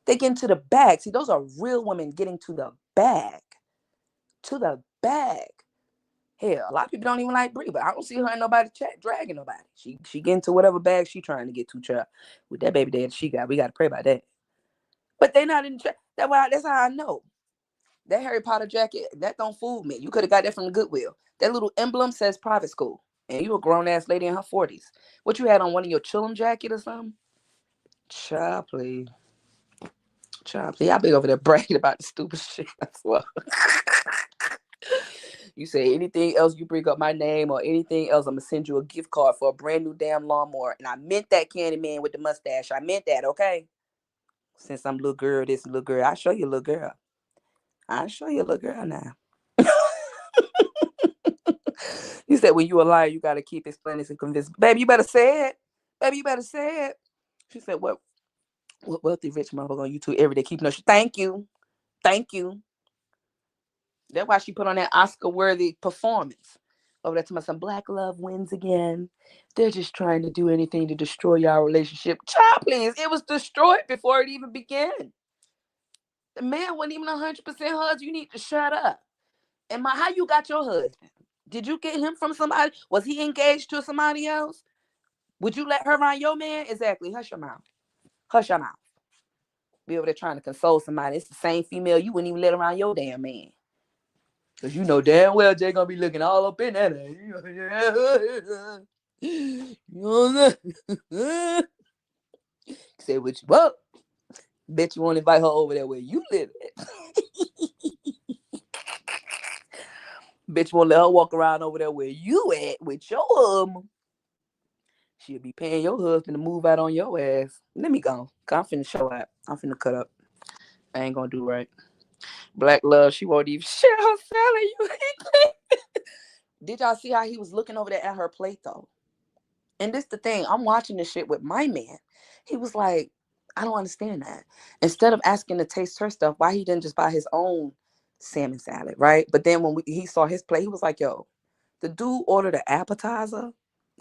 They get into the bag. See, those are real women getting to the bag. To the bag. Hell, a lot of people don't even like Brie, but I don't see her in nobody chat dragging nobody. She get into whatever bag she trying to get to, child. With that baby daddy she got, we got to pray about that. But they not in the chat. That's how I know. That Harry Potter jacket, that don't fool me. You could have got that from the Goodwill. That little emblem says private school. And you a grown ass lady in her 40s. What you had on, one of your chillum jacket or something? Child, please. Child, please. Y'all be over there bragging about the stupid shit as well. You say anything else, you bring up my name or anything else, I'm gonna send you a gift card for a brand new damn lawnmower. And I meant that, Candy Man with the mustache. I meant that, okay? Since I'm little girl, this little girl, I'll show you, little girl. I'll show you, little girl now. You said when you a liar, you gotta keep explaining and convincing. Baby, you better say it. Baby, you better say it. She said, what wealthy rich motherfucker on YouTube every day keeping us. Thank you. Thank you. That's why she put on that Oscar worthy performance. Over there to my son, Black love wins again. They're just trying to do anything to destroy your relationship. Child, please. It was destroyed before it even began. The man wasn't even 100% hers. You need to shut up. And how you got your husband? Did you get him from somebody? Was he engaged to somebody else? Would you let her run your man? Exactly. Hush your mouth. Hush your mouth. Be over there trying to console somebody. It's the same female you wouldn't even let around your damn man. Because you know damn well Jay gonna be looking all up in that. You know what I'm saying? Say what you want. Bet you won't invite her over there where you live at. Bet you won't let her walk around over there where you at with your She'll be paying your husband to move out on your ass. Let me go. I'm finna show out. I'm finna cut up. I ain't gonna do right. Black love, she won't even share her salad. You Did y'all see how he was looking over there at her plate though? And this the thing, I'm watching this shit with my man. He was like, I don't understand that. Instead of asking to taste her stuff, why he didn't just buy his own salmon salad, right? But then when he saw his plate, he was like, yo, the dude ordered an appetizer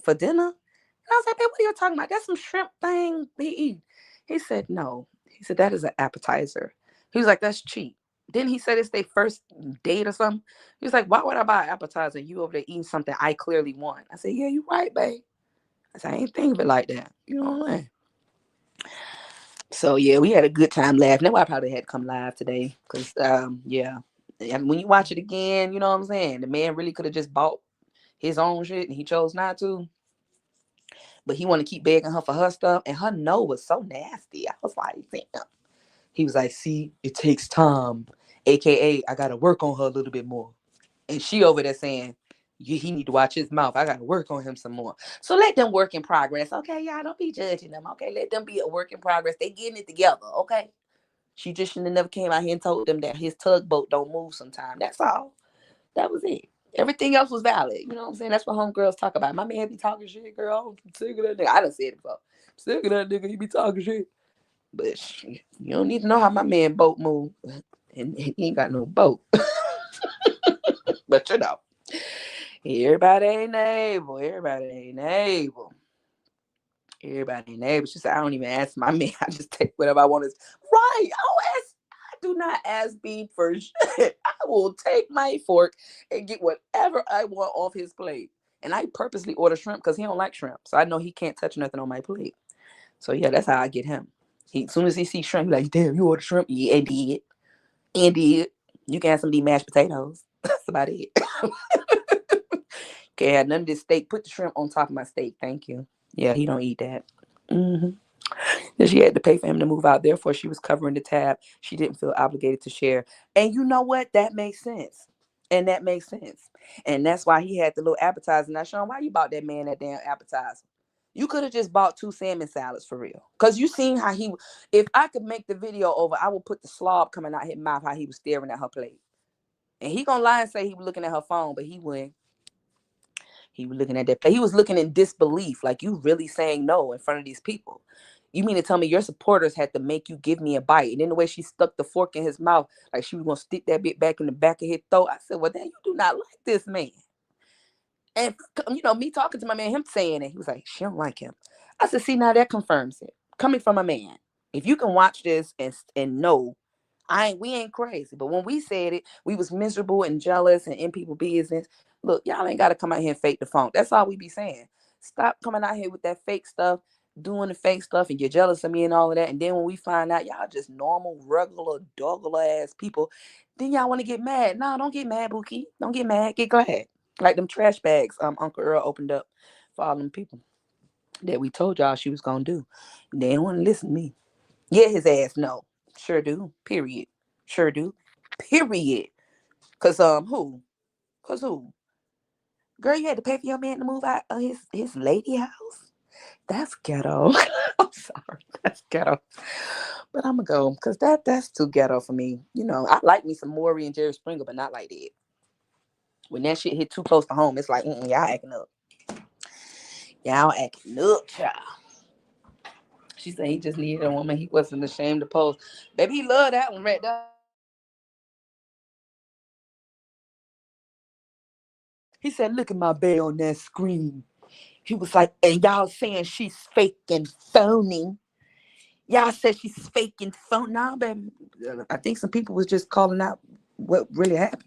for dinner. And I was like, babe, what are you talking about? That's some shrimp thing he eat. He said, no. He said, that is an appetizer. He was like, that's cheap. Then he said it's their first date or something. He was like, why would I buy an appetizer and you over there eating something I clearly want? I said, yeah, you're right, babe. I said, I ain't think of it like that. You know what I'm saying? So, yeah, we had a good time laughing. That's why I probably had to come live today. Because, yeah. And when you watch it again, you know what I'm saying? The man really could have just bought his own shit and he chose not to. But he wanted to keep begging her for her stuff. And her no was so nasty. I was like, damn. He was like, see, it takes time. AKA, I got to work on her a little bit more. And she over there saying, he need to watch his mouth. I got to work on him some more. So let them work in progress. Okay, y'all don't be judging them. Okay, let them be a work in progress. They getting it together. Okay. She just shouldn't have never came out here and told them that his tugboat don't move sometime. That's all. That was it. Everything else was valid. You know what I'm saying? That's what homegirls talk about. My man be talking shit, girl. I'm sick of that nigga. I done said it before. I'm sick of that nigga. He be talking shit. But you don't need to know how my man boat move. And he ain't got no boat. But you know. Everybody ain't able. Everybody ain't able. Everybody ain't able. She said, I don't even ask my man. I just take whatever I want. Right. I do not ask B for shit. I will take my fork and get whatever I want off his plate. And I purposely order shrimp because he don't like shrimp. So I know he can't touch nothing on my plate. So yeah, that's how I get him. As soon as he sees shrimp, he's like, damn, you order shrimp? Yeah, and did. And did. You can have some of these mashed potatoes. That's about it. Can't have none of this steak. Put the shrimp on top of my steak. Thank you. Yeah, he don't eat that. Mm-hmm. Then she had to pay for him to move out. Therefore, she was covering the tab. She didn't feel obligated to share. And you know what? That makes sense. And that makes sense. And that's why he had the little appetizer. Now, Sean, why you bought that man that damn appetizer? You could have just bought 2 salmon salads for real. Because you seen how if I could make the video over, I would put the slob coming out his mouth, how he was staring at her plate. And he gonna lie and say he was looking at her phone, but he wouldn't. He was looking at that. He was looking in disbelief, like you really saying no in front of these people. You mean to tell me your supporters had to make you give me a bite? And then the way she stuck the fork in his mouth, like she was gonna stick that bit back in the back of his throat. I said, well, then you do not like this man. And me talking to my man, him saying it, he was like, she don't like him. I said, see, now that confirms it. Coming from a man, if you can watch this and know, we ain't crazy. But when we said it, we was miserable and jealous and in people business. Look, y'all ain't gotta come out here and fake the funk. That's all we be saying. Stop coming out here with that fake stuff, doing the fake stuff, and you're jealous of me and all of that. And then when we find out y'all just normal, regular, doggle ass people, then y'all want to get mad. No, don't get mad, Bookie. Don't get mad. Get glad. Like them trash bags Uncle Earl opened up for all them people that we told y'all she was gonna do. They don't want to listen to me. Yeah, his ass no. Sure do. Period. Sure do. Period. Cause who? Cause who? Girl, you had to pay for your man to move out of his lady house? That's ghetto. I'm sorry. That's ghetto. But I'm gonna go because that's too ghetto for me. I like me some Maury and Jerry Springer, but not like that. When that shit hit too close to home, it's like, y'all acting up. Y'all acting up, child. She said he just needed a woman he wasn't ashamed to post. Baby, he loved that one right there. He said, look at my bae on that screen. He was like, and y'all saying she's fake and phony. Y'all said she's fake and phony. Nah, baby. I think some people was just calling out what really happened.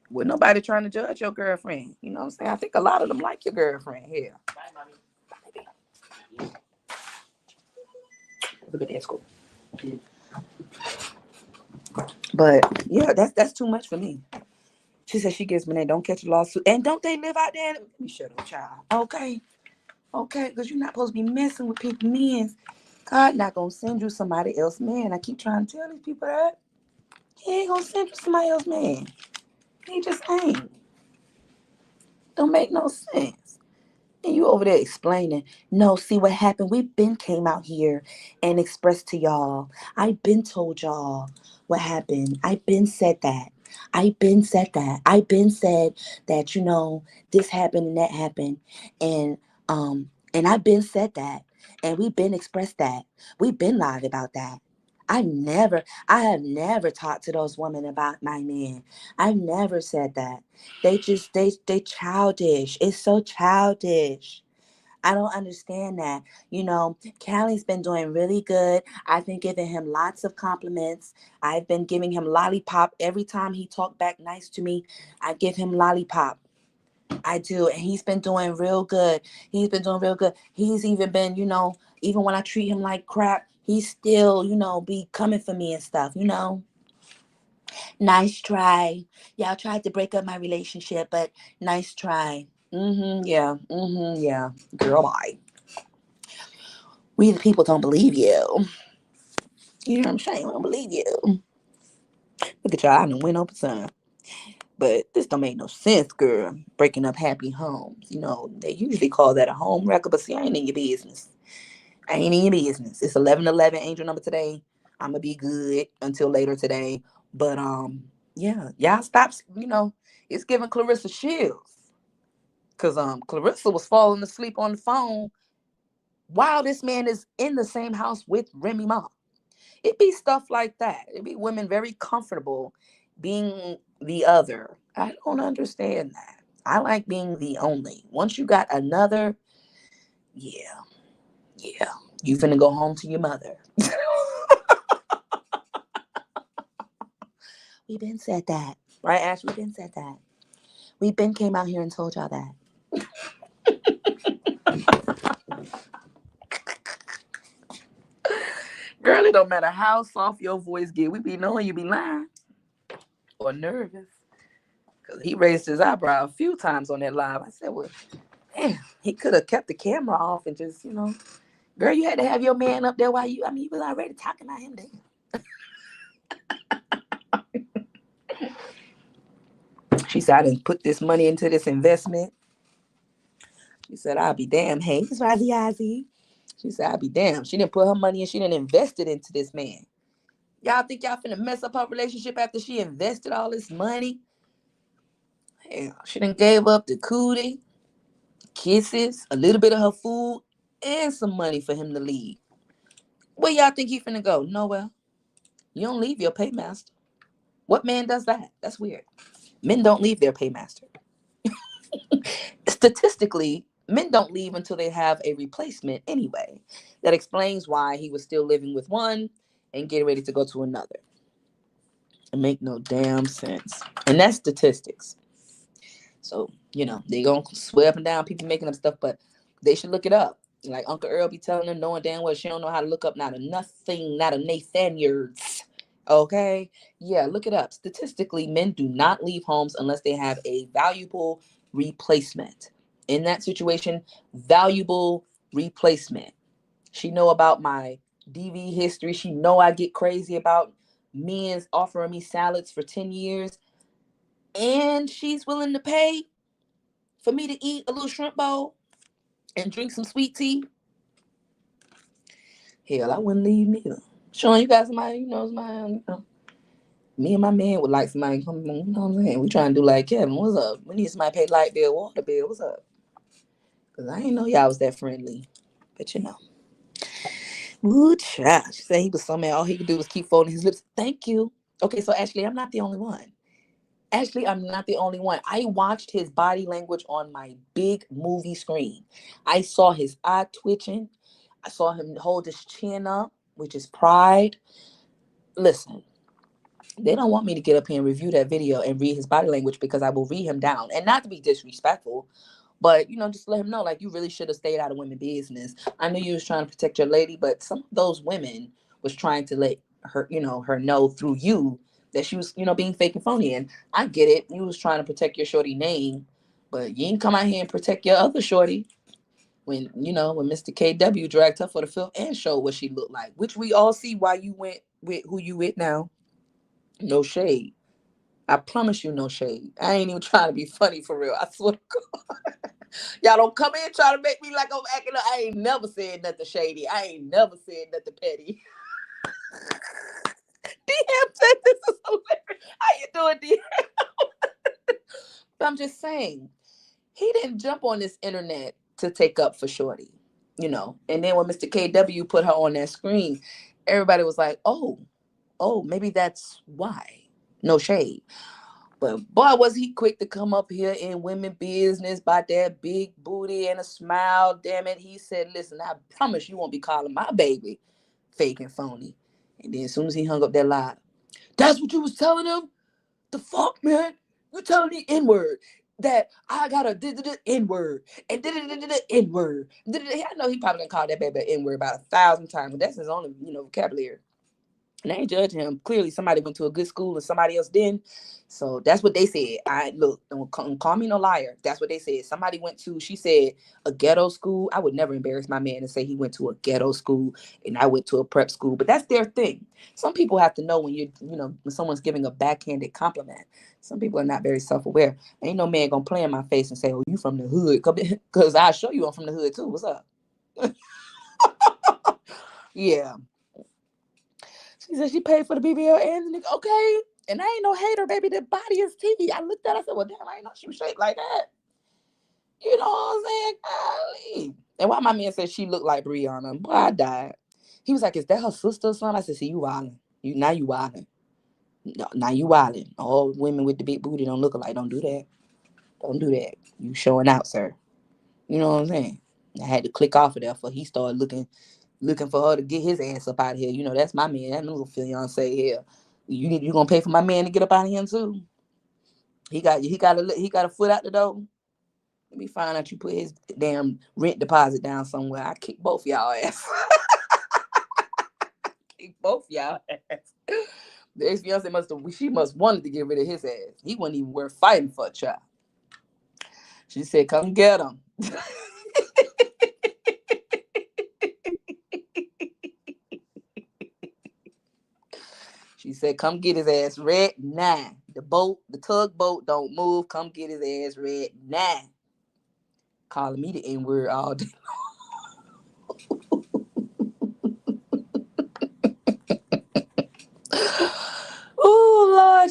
With nobody trying to judge your girlfriend. You know what I'm saying? I think a lot of them like your girlfriend here. Look at that school. But yeah, that's too much for me. She said she gets men that don't catch a lawsuit. And don't they live out there? Let me shut up, child. Okay. Okay, because you're not supposed to be messing with people, men. God not gonna send you somebody else, man. I keep trying to tell these people that. He ain't gonna send you somebody else, man. He just ain't. Don't make no sense. And you over there explaining, no, see what happened? We been came out here and expressed to y'all. I been told y'all what happened. I been said that. I been said that. I been said that, this happened and that happened. And I been said that. And we been expressed that. We been lied about that. I have never talked to those women about my man. I've never said that. They childish. It's so childish. I don't understand that. Callie's been doing really good. I've been giving him lots of compliments. I've been giving him lollipop every time he talked back nice to me. I give him lollipop. I do, and he's been doing real good. He's been doing real good. He's even been, even when I treat him like crap, he still, be coming for me and stuff. Nice try. Y'all tried to break up my relationship, but nice try. Yeah. Girl, bye. We the people don't believe you. You know what I'm saying? We don't believe you. Look at y'all, I done went over time. But this don't make no sense, girl. Breaking up happy homes. They usually call that a home wrecker, but see, I ain't in your business. I ain't in your business. It's 11:11, angel number today. I'ma be good until later today. But yeah, y'all stop, it's giving Clarissa chills. Cause Clarissa was falling asleep on the phone while this man is in the same house with Remy Ma. It be stuff like that. It be women very comfortable being the other. I don't understand that. I like being the only. Once you got another, yeah, yeah. You finna go home to your mother. We been said that. Right, Ash? We been said that. We been came out here and told y'all that. Girl, it don't matter how soft your voice get. We be knowing you be lying or nervous. Because he raised his eyebrow a few times on that live. I said, well, damn, he could have kept the camera off and just, girl, you had to have your man up there while you was already talking about him then. She said, I didn't put this money into this investment. She said, I'll be damn. Hey, it's Razzie Ozzy. She said, I'll be damn. She didn't put her money and she didn't invest it into this man. Y'all think y'all finna mess up her relationship after she invested all this money? Hell, she done gave up the cootie, kisses, a little bit of her food, and some money for him to leave. Where y'all think he finna go? Nowhere. You don't leave your paymaster. What man does that? That's weird. Men don't leave their paymaster. Statistically, men don't leave until they have a replacement anyway. That explains why he was still living with one and getting ready to go to another. It make no damn sense. And that's statistics. So, they gonna swear up and down people making up stuff, but they should look it up. Like Uncle Earl be telling them, knowing damn well she don't know how to look up not a nothing, not a Nathaniards. Okay? Yeah, look it up. Statistically, men do not leave homes unless they have a valuable replacement. In that situation, valuable replacement. She know about my DV history. She know I get crazy about men's offering me salads for 10 years. And she's willing to pay for me to eat a little shrimp bowl and drink some sweet tea. Hell, I wouldn't leave neither. Showing you guys somebody, somebody, me and my man would like somebody come, you know what I'm saying? We trying to do like Kevin. What's up? We need somebody to pay light bill, water bill. What's up? Because I didn't know y'all was that friendly. But Ooh, child. She said he was so mad. All he could do was keep folding his lips. Thank you. Okay, so Ashley, I'm not the only one. Actually, I'm not the only one. I watched his body language on my big movie screen. I saw his eye twitching. I saw him hold his chin up, which is pride. Listen, they don't want me to get up here and review that video and read his body language because I will read him down. And not to be disrespectful, but, just let him know, like, you really should have stayed out of women's business. I knew you was trying to protect your lady, but some of those women was trying to let her, her know through you that she was, being fake and phony. And I get it. You was trying to protect your shorty name, but you ain't come out here and protect your other shorty. When Mr. KW dragged her for the film and showed what she looked like, which we all see why you went with who you with now. No shade. I promise you, no shade. I ain't even trying to be funny for real. I swear to God. Y'all don't come in trying to make me like I'm acting up. I ain't never said nothing shady. I ain't never said nothing petty. DM said this is hilarious. How you doing, DM? But I'm just saying, he didn't jump on this internet to take up for Shorty, And then when Mr. KW put her on that screen, everybody was like, oh, maybe that's why. No shade. But boy, was he quick to come up here in women business by that big booty and a smile. Damn it. He said, listen, I promise you won't be calling my baby fake and phony. And then as soon as he hung up that lie, that's what you was telling him? The fuck, man? You telling the N-word that I got a N-word and N-word. I know he probably gonna call that baby an N-word about 1,000 times, but that's his only, vocabulary. And I ain't judging him. Clearly, somebody went to a good school and somebody else didn't. So that's what they said. Don't call me no liar. That's what they said. Somebody went to, she said, a ghetto school. I would never embarrass my man and say he went to a ghetto school and I went to a prep school. But that's their thing. Some people have to know when someone's giving a backhanded compliment. Some people are not very self-aware. Ain't no man gonna play in my face and say, oh, you from the hood. Because I'll show you I'm from the hood too. What's up? Yeah. She said she paid for the BBL and the nigga. Okay. And I ain't no hater, baby. The body is tea. I looked at it, I said, well, damn, I ain't know she was shaped like that. You know what I'm saying? Golly. And why my man said she looked like Brianna? Boy, I died. He was like, is that her sister or something? I said, see, you wildin'. Now you wildin'. No, now you wildin'. All women with the big booty don't look alike. Don't do that. Don't do that. You showing out, sir. You know what I'm saying? I had to click off of there for he started looking for her to get his ass up out of here. That's my man. That little fiance here. You gonna pay for my man to get up out of here too? He got a foot out the door. Let me find out you put his damn rent deposit down somewhere. I kick both y'all ass. Kick both y'all ass. The ex fiance must wanted to get rid of his ass. He wasn't even worth fighting for, a child. She said, "Come get him." She said, come get his ass red now. The tugboat don't move. Come get his ass red now. Calling me the N-word all day long. Oh, Lord,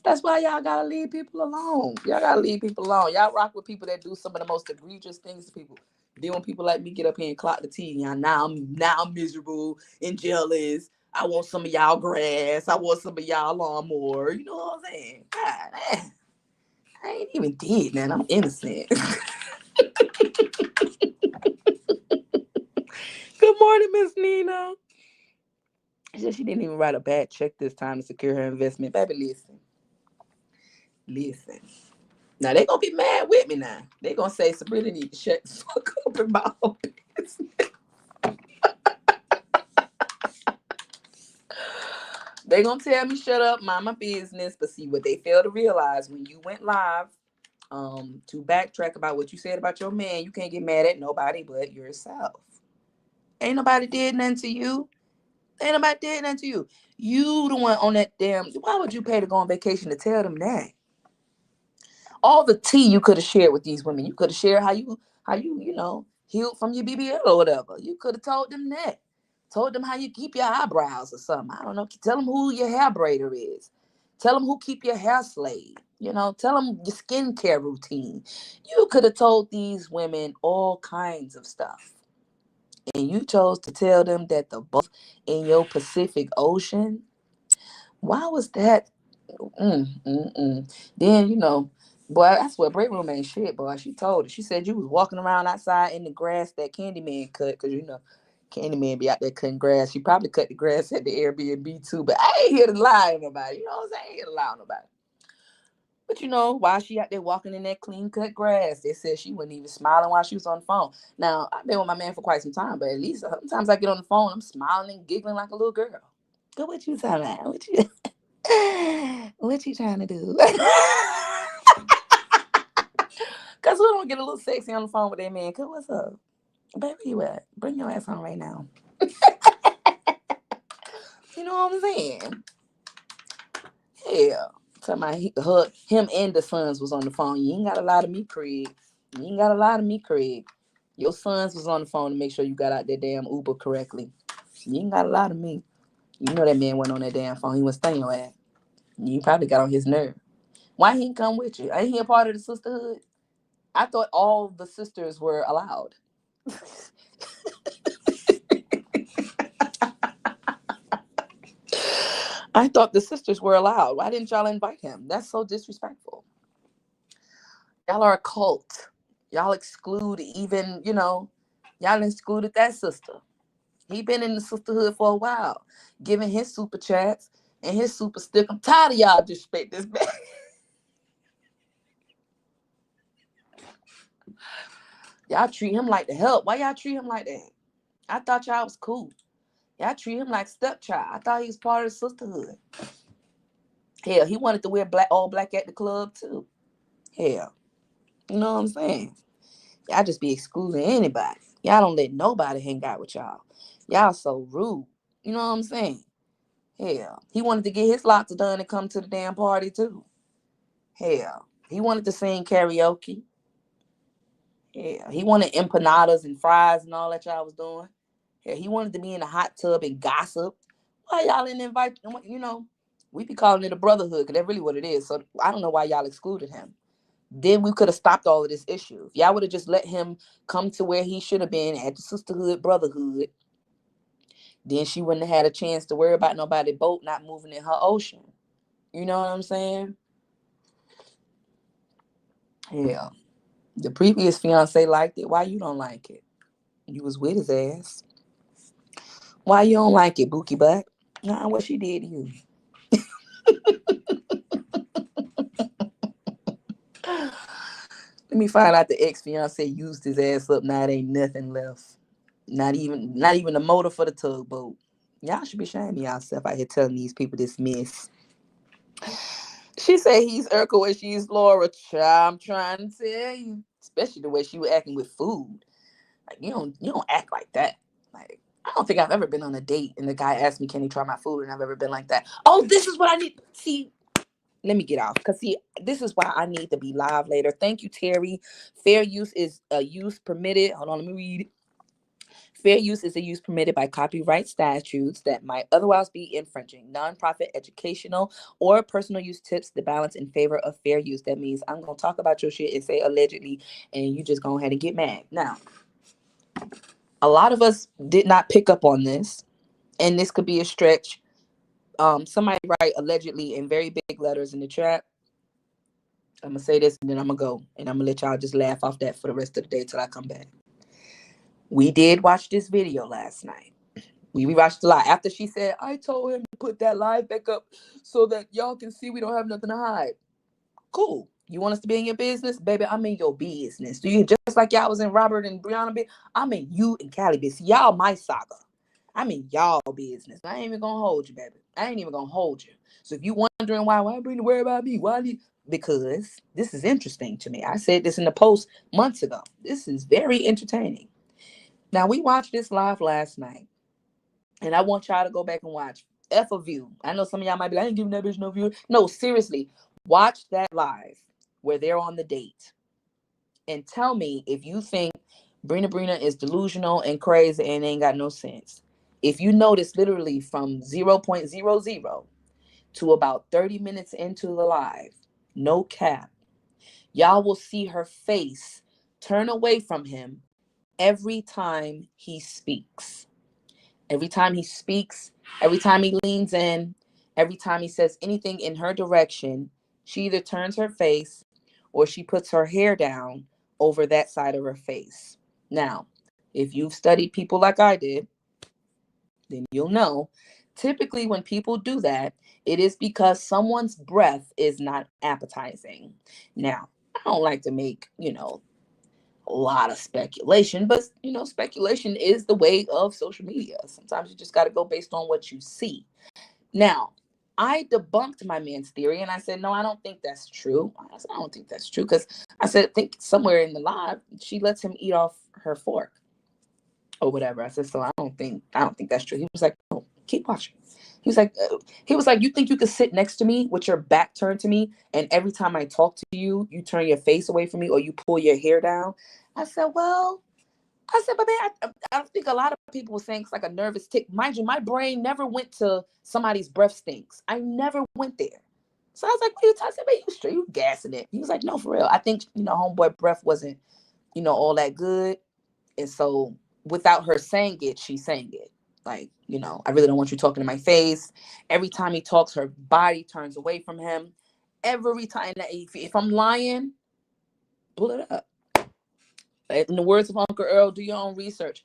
that's why y'all gotta leave people alone. Y'all gotta leave people alone. Y'all rock with people that do some of the most egregious things to people. Then when people like me get up here and clock the tea, now I'm miserable and jealous. I want some of y'all grass. I want some of y'all lawnmower. You know what I'm saying? God, man. I ain't even dead, man. I'm innocent. Good morning, Miss Nina. She said she didn't even write a bad check this time to secure her investment. Baby, listen. Now they gonna be mad with me now. They gonna say Sabrina need to shut the fuck up about her business. They gonna tell me shut up, mind my business. But see what they fail to realize when you went live, to backtrack about what you said about your man, you can't get mad at nobody but yourself. Ain't nobody did nothing to you. Ain't nobody did nothing to you. You the one on that damn. Why would you pay to go on vacation to tell them that? All the tea you could have shared with these women. You could have shared how you healed from your BBL or whatever. You could have told them that. Told them how you keep your eyebrows or something. I don't know. Tell them who your hair braider is. Tell them who keep your hair slayed. Tell them your skincare routine. You could have told these women all kinds of stuff. And you chose to tell them that the boat in your Pacific Ocean, why was that? Then, boy, I swear, Break Room ain't shit, boy. She told her. She said you was walking around outside in the grass that Candyman cut, because, Candyman be out there cutting grass. She probably cut the grass at the Airbnb, too, but I ain't here to lie on nobody. You know what I'm saying? I ain't here to lie on nobody. But, while she out there walking in that clean-cut grass, they said she wasn't even smiling while she was on the phone. Now, I've been with my man for quite some time, but at least sometimes I get on the phone, I'm smiling and giggling like a little girl. Go, what you talking about? What you trying to do? Cause we don't get a little sexy on the phone with that man. Cause what's up? Baby, where you at? Bring your ass on right now. You know what I'm saying? Yeah. Talking about him and the sons was on the phone. You ain't got a lot of me, Craig. You ain't got a lot of me, Craig. Your sons was on the phone to make sure you got out that damn Uber correctly. You ain't got a lot of me. You know that man went on that damn phone. He was staying your ass. You probably got on his nerve. Why he ain't come with you? Ain't he a part of the sisterhood? I thought all the sisters were allowed. I thought the sisters were allowed. Why didn't y'all invite him? That's so disrespectful. Y'all are a cult. Y'all exclude even, y'all excluded that sister. He been in the sisterhood for a while, giving his super chats and his super stick. I'm tired of y'all disrespect this man. Y'all treat him like the help. Why y'all treat him like that? I thought y'all was cool. Y'all treat him like stepchild. I thought he was part of the sisterhood. Hell, he wanted to wear all black at the club too. Hell, you know what I'm saying? Y'all just be excluding anybody. Y'all don't let nobody hang out with y'all. Y'all so rude. You know what I'm saying? Hell, he wanted to get his locks done and come to the damn party too. Hell, he wanted to sing karaoke. Yeah, he wanted empanadas and fries and all that y'all was doing. Yeah, he wanted to be in the hot tub and gossip. Why y'all didn't invite? We be calling it a brotherhood because that's really what it is. So I don't know why y'all excluded him. Then we could have stopped all of this issue. If y'all would have just let him come to where he should have been at the sisterhood, brotherhood, then she wouldn't have had a chance to worry about nobody boat not moving in her ocean. You know what I'm saying? Yeah. The previous fiance liked it. Why you don't like it? You was with his ass. Why you don't like it, Bookie Butt? Nah, what she did to you? Let me find out the ex-fiance used his ass up. Now it ain't nothing left. Not even a motor for the tugboat. Y'all should be shaming yourself out here telling these people this mess. She said he's Urkel and she's Laura. Child, I'm trying to tell you. Especially the way she was acting with food. Like you don't act like that. Like I don't think I've ever been on a date and the guy asked me, can he try my food? And I've ever been like that. Oh, this is what I need. See, let me get off. Because see, this is why I need to be live later. Thank you, Terry. Fair use is a use permitted. Hold on, let me read it. Fair use is a use permitted by copyright statutes that might otherwise be infringing. Nonprofit, educational, or personal use tips the balance in favor of fair use. That means I'm going to talk about your shit and say allegedly, and you just go ahead and get mad. Now, a lot of us did not pick up on this, and this could be a stretch. Somebody write allegedly in very big letters in the chat. I'm going to say this, and then I'm going to go, and I'm going to let y'all just laugh off that for the rest of the day till I come back. We did watch this video last night. We rewatched the live. After she said, I told him to put that live back up so that y'all can see we don't have nothing to hide. Cool. You want us to be in your business? Baby, I'm in your business. Do you just like y'all was in Robert and Brianna business? I'm in you and Callie business. Y'all my saga. I'm in y'all business. I ain't even gonna hold you, baby. I ain't even gonna hold you. So if you wondering why bring the worry about me? Because this is interesting to me. I said this in the post months ago. This is very entertaining. Now we watched this live last night. And I want y'all to go back and watch. F a view. I know some of y'all might be like, I ain't giving that bitch no view. No, seriously. Watch that live where they're on the date. And tell me if you think Brina is delusional and crazy and ain't got no sense. If you notice literally from 0.00 to about 30 minutes into the live, no cap, y'all will see her face turn away from him every time he speaks. Every time he speaks, every time he leans in, every time he says anything in her direction, she either turns her face or she puts her hair down over that side of her face. Now, if you've studied people like I did, then you'll know typically when people do that, it is because someone's breath is not appetizing. Now, I don't like to make, a lot of speculation, but speculation is the way of social media. Sometimes you just got to go based on what you see. Now, I debunked my man's theory and I said, no, I don't think that's true. I said, I don't think that's true because I said, I think somewhere in the live, she lets him eat off her fork or whatever. I said, so I don't think that's true. He was like, no, keep watching. He was like, you think you could sit next to me with your back turned to me, and every time I talk to you, you turn your face away from me or you pull your hair down? I said, well, but man, I think a lot of people were saying it's like a nervous tick. Mind you, my brain never went to somebody's breath stinks. I never went there. So I was like, what are you talking about? Man, you straight, you gassing it. He was like, no, for real. I think, homeboy breath wasn't, all that good. And so without her saying it, she sang it. Like, I really don't want you talking to my face. Every time he talks, her body turns away from him. Every time. If I'm lying, pull it up. In the words of Uncle Earl, do your own research.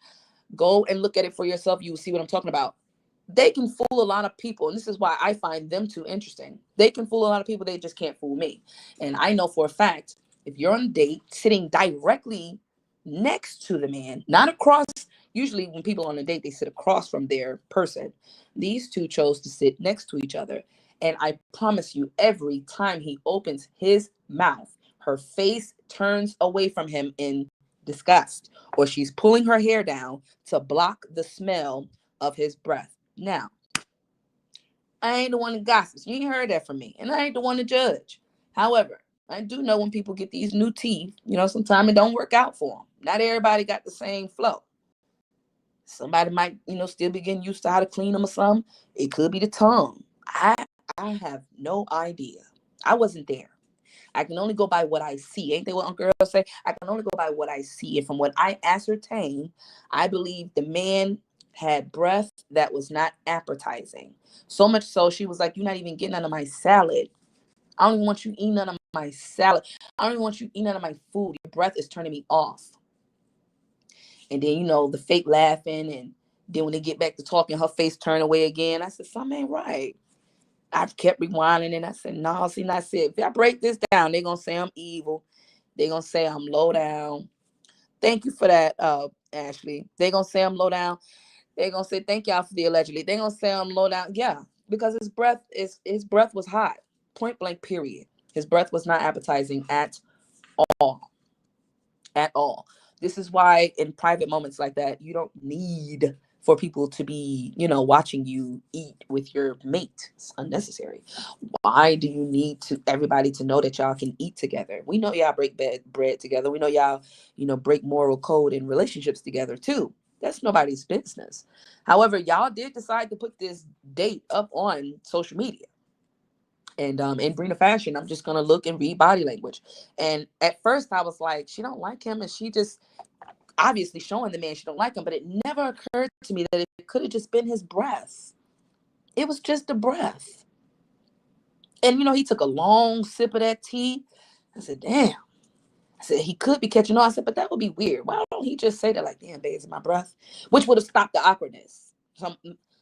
Go and look at it for yourself. You will see what I'm talking about. They can fool a lot of people. And this is why I find them too interesting. They can fool a lot of people. They just can't fool me. And I know for a fact, if you're on a date sitting directly next to the man, not across, usually when people are on a date, they sit across from their person. These two chose to sit next to each other. And I promise you, every time he opens his mouth, her face turns away from him in disgust, or she's pulling her hair down to block the smell of his breath. Now, I ain't the one that gossips. You ain't heard that from me. And I ain't the one to judge. However, I do know when people get these new teeth, sometimes it don't work out for them. Not everybody got the same flow. Somebody might, still be getting used to how to clean them or something. It could be the tongue. I have no idea. I wasn't there. I can only go by what I see. Ain't that what Uncle Earl say? I can only go by what I see. And from what I ascertain, I believe the man had breath that was not appetizing. So much so, she was like, you're not even getting none of my salad. I don't even want you eating none of my salad. I don't even want you eating none of my food. Your breath is turning me off. And then, the fake laughing. And then when they get back to talking, her face turned away again. I said, something ain't right. I kept rewinding and I said, no, see, I said, if I break this down, they're going to say I'm evil. They're going to say I'm low down. Thank you for that, Ashley. They're going to say I'm low down. They're going to say, thank y'all for the allegedly. They're going to say I'm low down. Yeah, because his breath was hot. Point blank, period. His breath was not appetizing at all. At all. This is why in private moments like that, you don't need for people to be, watching you eat with your mate. It's unnecessary. Why do you need everybody to know that y'all can eat together? We know y'all break bread together. We know y'all, break moral code in relationships together too. That's nobody's business. However, y'all did decide to put this date up on social media. And in Brina fashion, I'm just gonna look and read body language. And at first I was like, she don't like him, and she just obviously showing the man she don't like him. But it never occurred to me that it could have just been his breath. It was just a breath. And he took a long sip of that tea. I said, damn. I said, he could be catching on. I said, but that would be weird. Why don't he just say that like, damn, babe, is it my breath? Which would have stopped the awkwardness.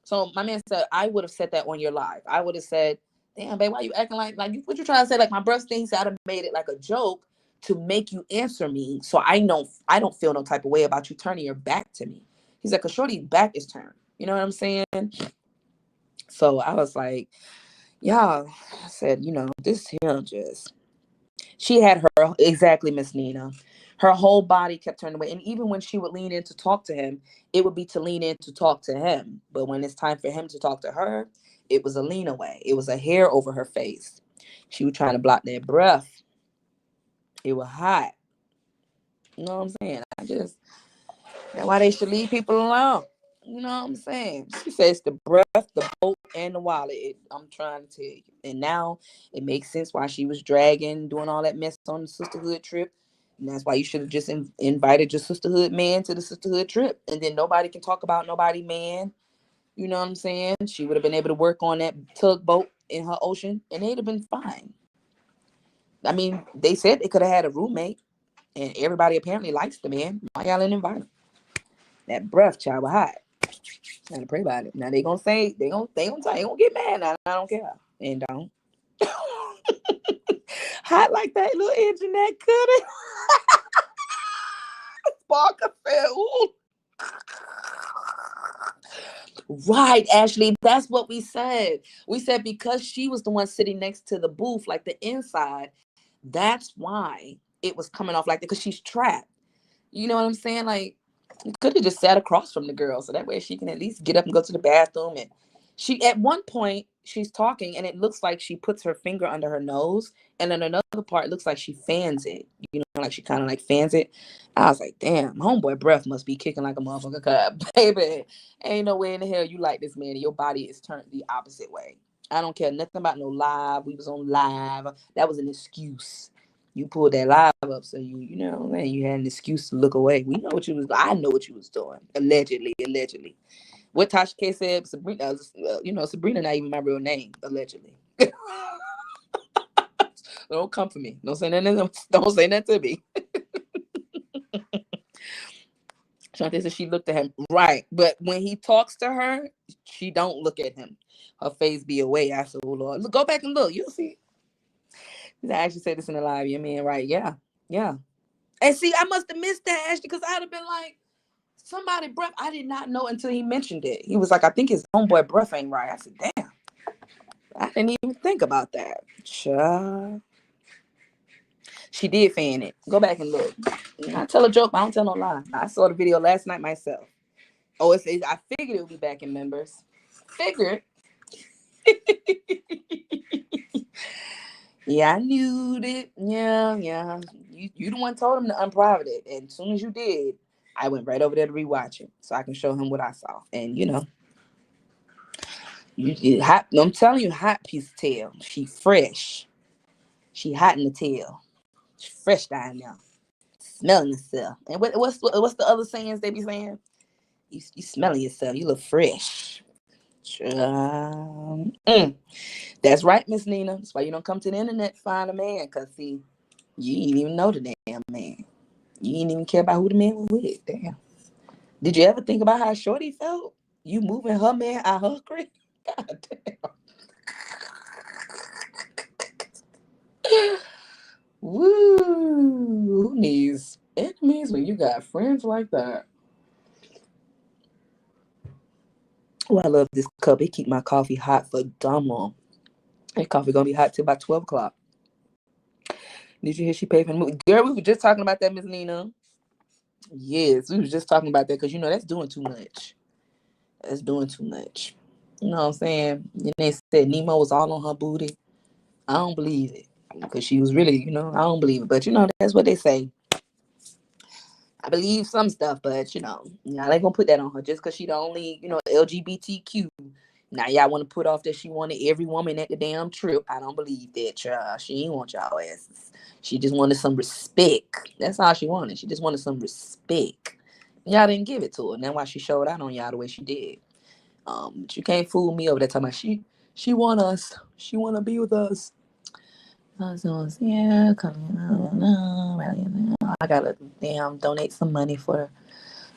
So my man said, I would have said that on your live. I would have said, damn, babe, why you acting like what you trying to say? Like my breath stinks. I'd have made it like a joke to make you answer me. So I know I don't feel no type of way about you turning your back to me. He's like, 'cause shorty's back is turned. You know what I'm saying? So I was like, yeah, I said, this here just, she had her, exactly, Miss Nina. Her whole body kept turning away. And even when she would lean in to talk to him, it would be to lean in to talk to him. But when it's time for him to talk to her, it was a lean away. It was a hair over her face. She was trying to block that breath. It was hot. You know what I'm saying? That's why they should leave people alone. You know what I'm saying? She says the breath, the boat, and the wallet. I'm trying to tell you. And now it makes sense why she was dragging, doing all that mess on the sisterhood trip. And that's why you should have just invited your sisterhood man to the sisterhood trip. And then nobody can talk about nobody man. You know what I'm saying? She would have been able to work on that tugboat in her ocean, and they'd have been fine. I mean, they said they could have had a roommate, and everybody apparently likes the man. Why y'all didn't invite him? That breath, child, was hot. Gotta pray about it. Now they gonna say they gonna get mad. Now I don't care. And don't. Hot like that little engine that could have. Sparker fell. Ooh. Right, Ashley. That's what we said. We said because she was the one sitting next to the booth, like the inside, that's why it was coming off like that, because she's trapped. You know what I'm saying? Like, could have just sat across from the girl so that way she can at least get up and go to the bathroom. And she, at one point, she's talking and it looks like she puts her finger under her nose, and then another part looks like she fans it. You know, like she kind of like fans it. I was like, damn, homeboy breath must be kicking like a motherfucker. Baby, ain't no way in the hell you like this man and your body is turned the opposite way. I don't care nothing about no live. We was on live. That was an excuse. You pulled that live up, so you know, man, you had an excuse to look away. We know what you was. I know what you was doing. Allegedly, allegedly. What Tasha K said, Sabrina. Sabrina not even my real name. Allegedly. Don't come for me. Don't say nothing. Don't say nothing to me. Shantae said she looked at him, right, but when he talks to her, she don't look at him. Her face be away. I said, "Oh Lord, look, go back and look. You'll see." I actually said this in the live. You mean right? Yeah, yeah. And see, I must have missed that, Ashley, because I'd have been like, somebody breath. I did not know until he mentioned it. He was like, I think his homeboy breath ain't right. I said, damn, I didn't even think about that. Child. She did fan it. Go back and look. I tell a joke, but I don't tell no lie. I saw the video last night myself. Oh, I figured it would be back in members. Figured. Yeah, I knew it. Yeah, yeah. You the one told him to unprivate it. And as soon as you did, I went right over there to rewatch it so I can show him what I saw. And hot. I'm telling you, hot piece of tail. She fresh. She hot in the tail. She fresh down there, smelling herself. And what's the other sayings they be saying? You smelling yourself. You look fresh. That's right, Miss Nina. That's why you don't come to the internet to find a man. Cause see, you ain't even know the damn man. You ain't even care about who the man was with. Damn. Did you ever think about how Shorty felt? You moving her man out her crib? God damn. Woo! Who needs enemies when you got friends like that? Oh, I love this cup. It keep my coffee hot for dumb long. That coffee gonna be hot till about 12 o'clock. Did you hear she paid for the movie? Girl, we were just talking about that, Miss Nina. Yes, we was just talking about that because that's doing too much. That's doing too much. You know what I'm saying? And they said Nemo was all on her booty. I don't believe it because she was really, I don't believe it. But that's what they say. I believe some stuff, but they gonna put that on her just because she the only, LGBTQ. Now y'all want to put off that she wanted every woman at the damn trip. I don't believe that, child. She ain't want y'all asses. She just wanted some respect. That's all she wanted. She just wanted some respect. Y'all didn't give it to her. And that's why she showed out on y'all the way she did. But you can't fool me over that time. She want us. She want to be with us. Yeah, I gotta donate some money for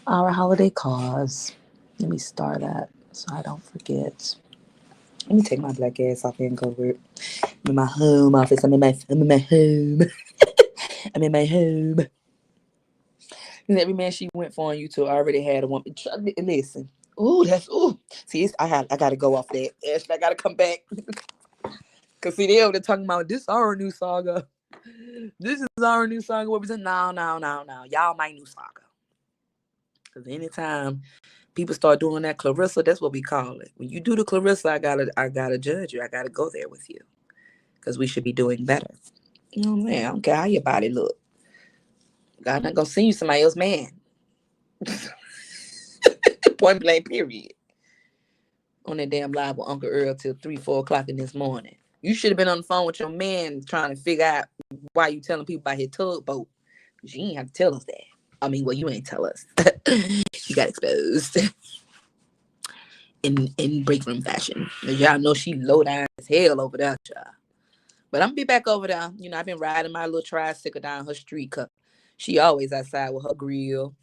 our holiday cause. Let me start that so I don't forget. Let me take my black ass off here and go work. I'm in my home office. I'm in my home. I'm in my home. And every man she went for on YouTube already had a woman. Listen. See, I gotta go off that. Ashley, I gotta come back. Cause see, they over there talking about this our new saga. This is our new saga. What we said? No. Y'all my new saga. Cause anytime people start doing that Clarissa, that's what we call it. When you do the Clarissa, I gotta judge you. I gotta go there with you. Cause we should be doing better. You know what I'm saying? I don't care how your body look. God not gonna send you somebody else, man. Point blank, period. On that damn live with Uncle Earl till 3, 4 o'clock in this morning. You should have been on the phone with your man trying to figure out why you telling people about his tugboat. Because you ain't have to tell us that. I mean, well, you ain't tell us. You got exposed in break room fashion. Y'all know she low down as hell over there, y'all. But I'm gonna be back over there. I've been riding my little tricycle down her street. Cause she always outside with her grill.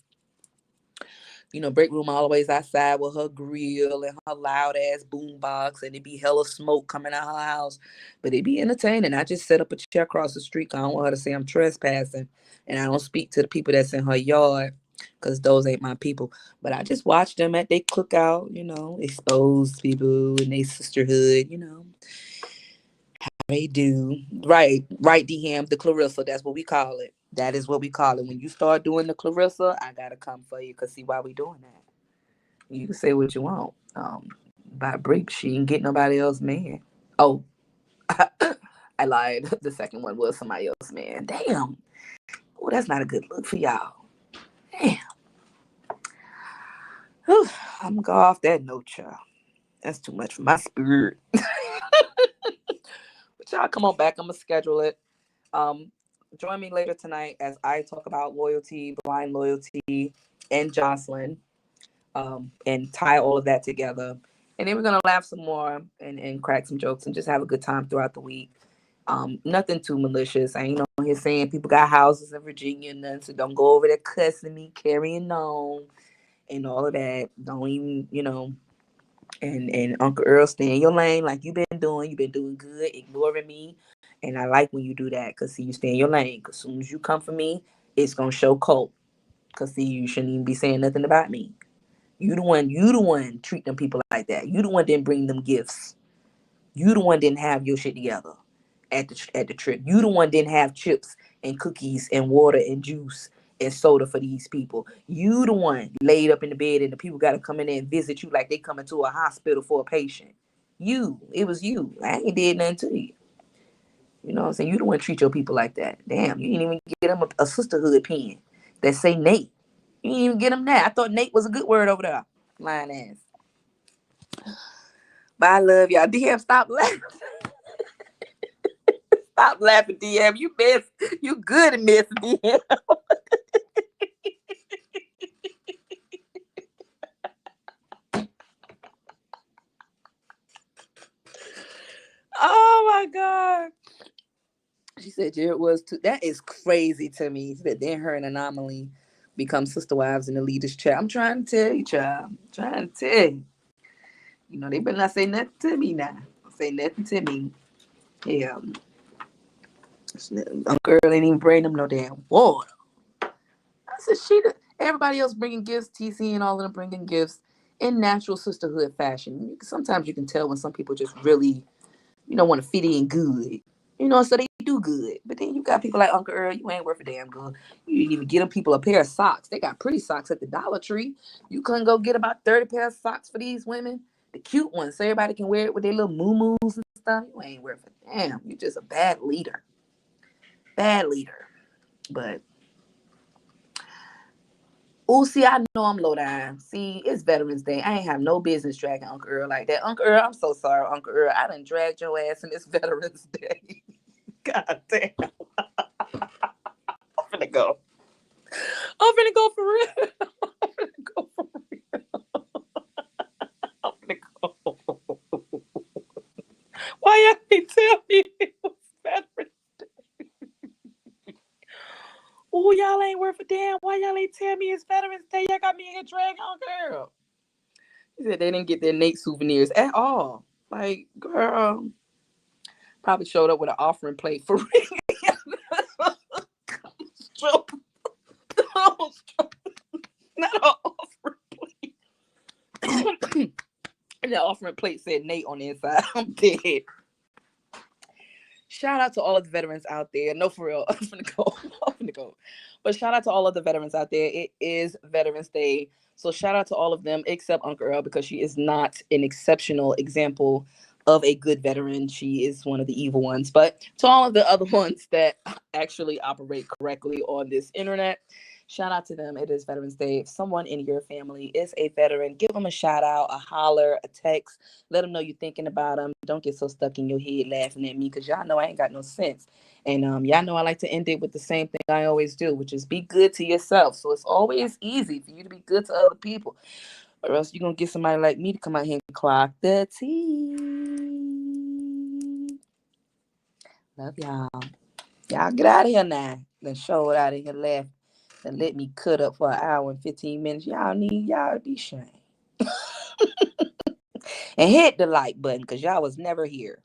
Break room always outside with her grill and her loud ass boom box, and it be hella smoke coming out her house. But it be entertaining. I just set up a chair across the street. I don't want her to say I'm trespassing, and I don't speak to the people that's in her yard. because those ain't my people. But I just watch them at they cookout, expose people and they sisterhood, they do. Right, DM, the Clarissa. That's what we call it. That is what we call it. When you start doing the Clarissa, I gotta come for you, cause see why we doing that. You can say what you want. By break, she ain't get nobody else man. Oh, I lied. The second one was somebody else man. Damn. Oh, that's not a good look for y'all. Damn. Whew. I'm gonna go off that note, y'all. That's too much for my spirit. But y'all come on back. I'm gonna schedule it. Um, Join me later tonight as I talk about loyalty, blind loyalty, and Jocelyn, and tie all of that together. And then we're gonna laugh some more and crack some jokes and just have a good time throughout the week. Nothing too malicious. I ain't on here saying people got houses in Virginia and nothing, so don't go over there cussing me, carrying on, and all of that. Don't even, and Uncle Earl, stay in your lane like you've been doing. You've been doing good, ignoring me. And I like when you do that, because see, you stay in your lane. Because as soon as you come for me, it's going to show cold. Because see, you shouldn't even be saying nothing about me. You the one treat them people like that. You the one didn't bring them gifts. You the one didn't have your shit together at the trip. You the one didn't have chips and cookies and water and juice and soda for these people. You the one laid up in the bed and the people got to come in there and visit you like they coming to a hospital for a patient. It was you. I ain't did nothing to you. You know what I'm saying? You the one treat your people like that. Damn, you didn't even get them a sisterhood pen that say Nate. You didn't even get them that. I thought Nate was a good word over there. Lying ass. But I love y'all. DM, stop laughing. Stop laughing, DM. You miss. You good at missing, DM. Oh my God. She said Jared was too. That is crazy to me. That then her and Anomaly become sister wives in the leaders chat. I'm trying to tell you, child. I'm trying to tell you. They better not say nothing to me now. Don't say nothing to me. Yeah. Uncle Earl ain't even bring them no damn water. I said everybody else bringing gifts, TC and all of them bringing gifts in natural sisterhood fashion. Sometimes you can tell when some people just really, want to fit in good. So they do good. But then you got people like Uncle Earl, you ain't worth a damn good. You didn't even get them people a pair of socks. They got pretty socks at the Dollar Tree. You couldn't go get about 30 pairs of socks for these women. The cute ones, so everybody can wear it with their little moo-moos and stuff. You ain't worth a damn. You just a bad leader. Bad leader. But see, I know I'm low down. See, it's Veterans Day. I ain't have no business dragging Uncle Earl like that. Uncle Earl, I'm so sorry, Uncle Earl. I done dragged your ass in this Veterans Day. God damn. I'm finna go. I'm finna go for real. I'm finna go for real. I'm finna go. Why y'all ain't tell me it was Veterans Day? Oh, y'all ain't worth a damn. Why y'all ain't tell me it's Veterans Day? Y'all got me in here dragging Uncle Earl. He said they didn't get their Nate souvenirs at all. Like, girl, probably showed up with an offering plate for real. Not an offering plate. And the offering plate said Nate on the inside. I'm dead. Shout out to all of the veterans out there. No, for real. I'm gonna go. I'm gonna go. But shout out to all of the veterans out there. It is Veterans Day. So shout out to all of them except Uncle Earl, because she is not an exceptional example of a good veteran. She is one of the evil ones. But to all of the other ones that actually operate correctly on this internet, shout out to them. It is Veterans Day. If someone in your family is a veteran, give them a shout out, a holler, a text. Let them know you're thinking about them. Don't get so stuck in your head laughing at me, because y'all know I ain't got no sense. And y'all know I like to end it with the same thing I always do, which is be good to yourself. So it's always easy for you to be good to other people, or else you're going to get somebody like me to come out here and clock the tea. Love y'all. Y'all get out of here now. Then show it out of here left and let me cut up for an hour and 15 minutes. Y'all to be ashamed. And hit the like button, because y'all was never here.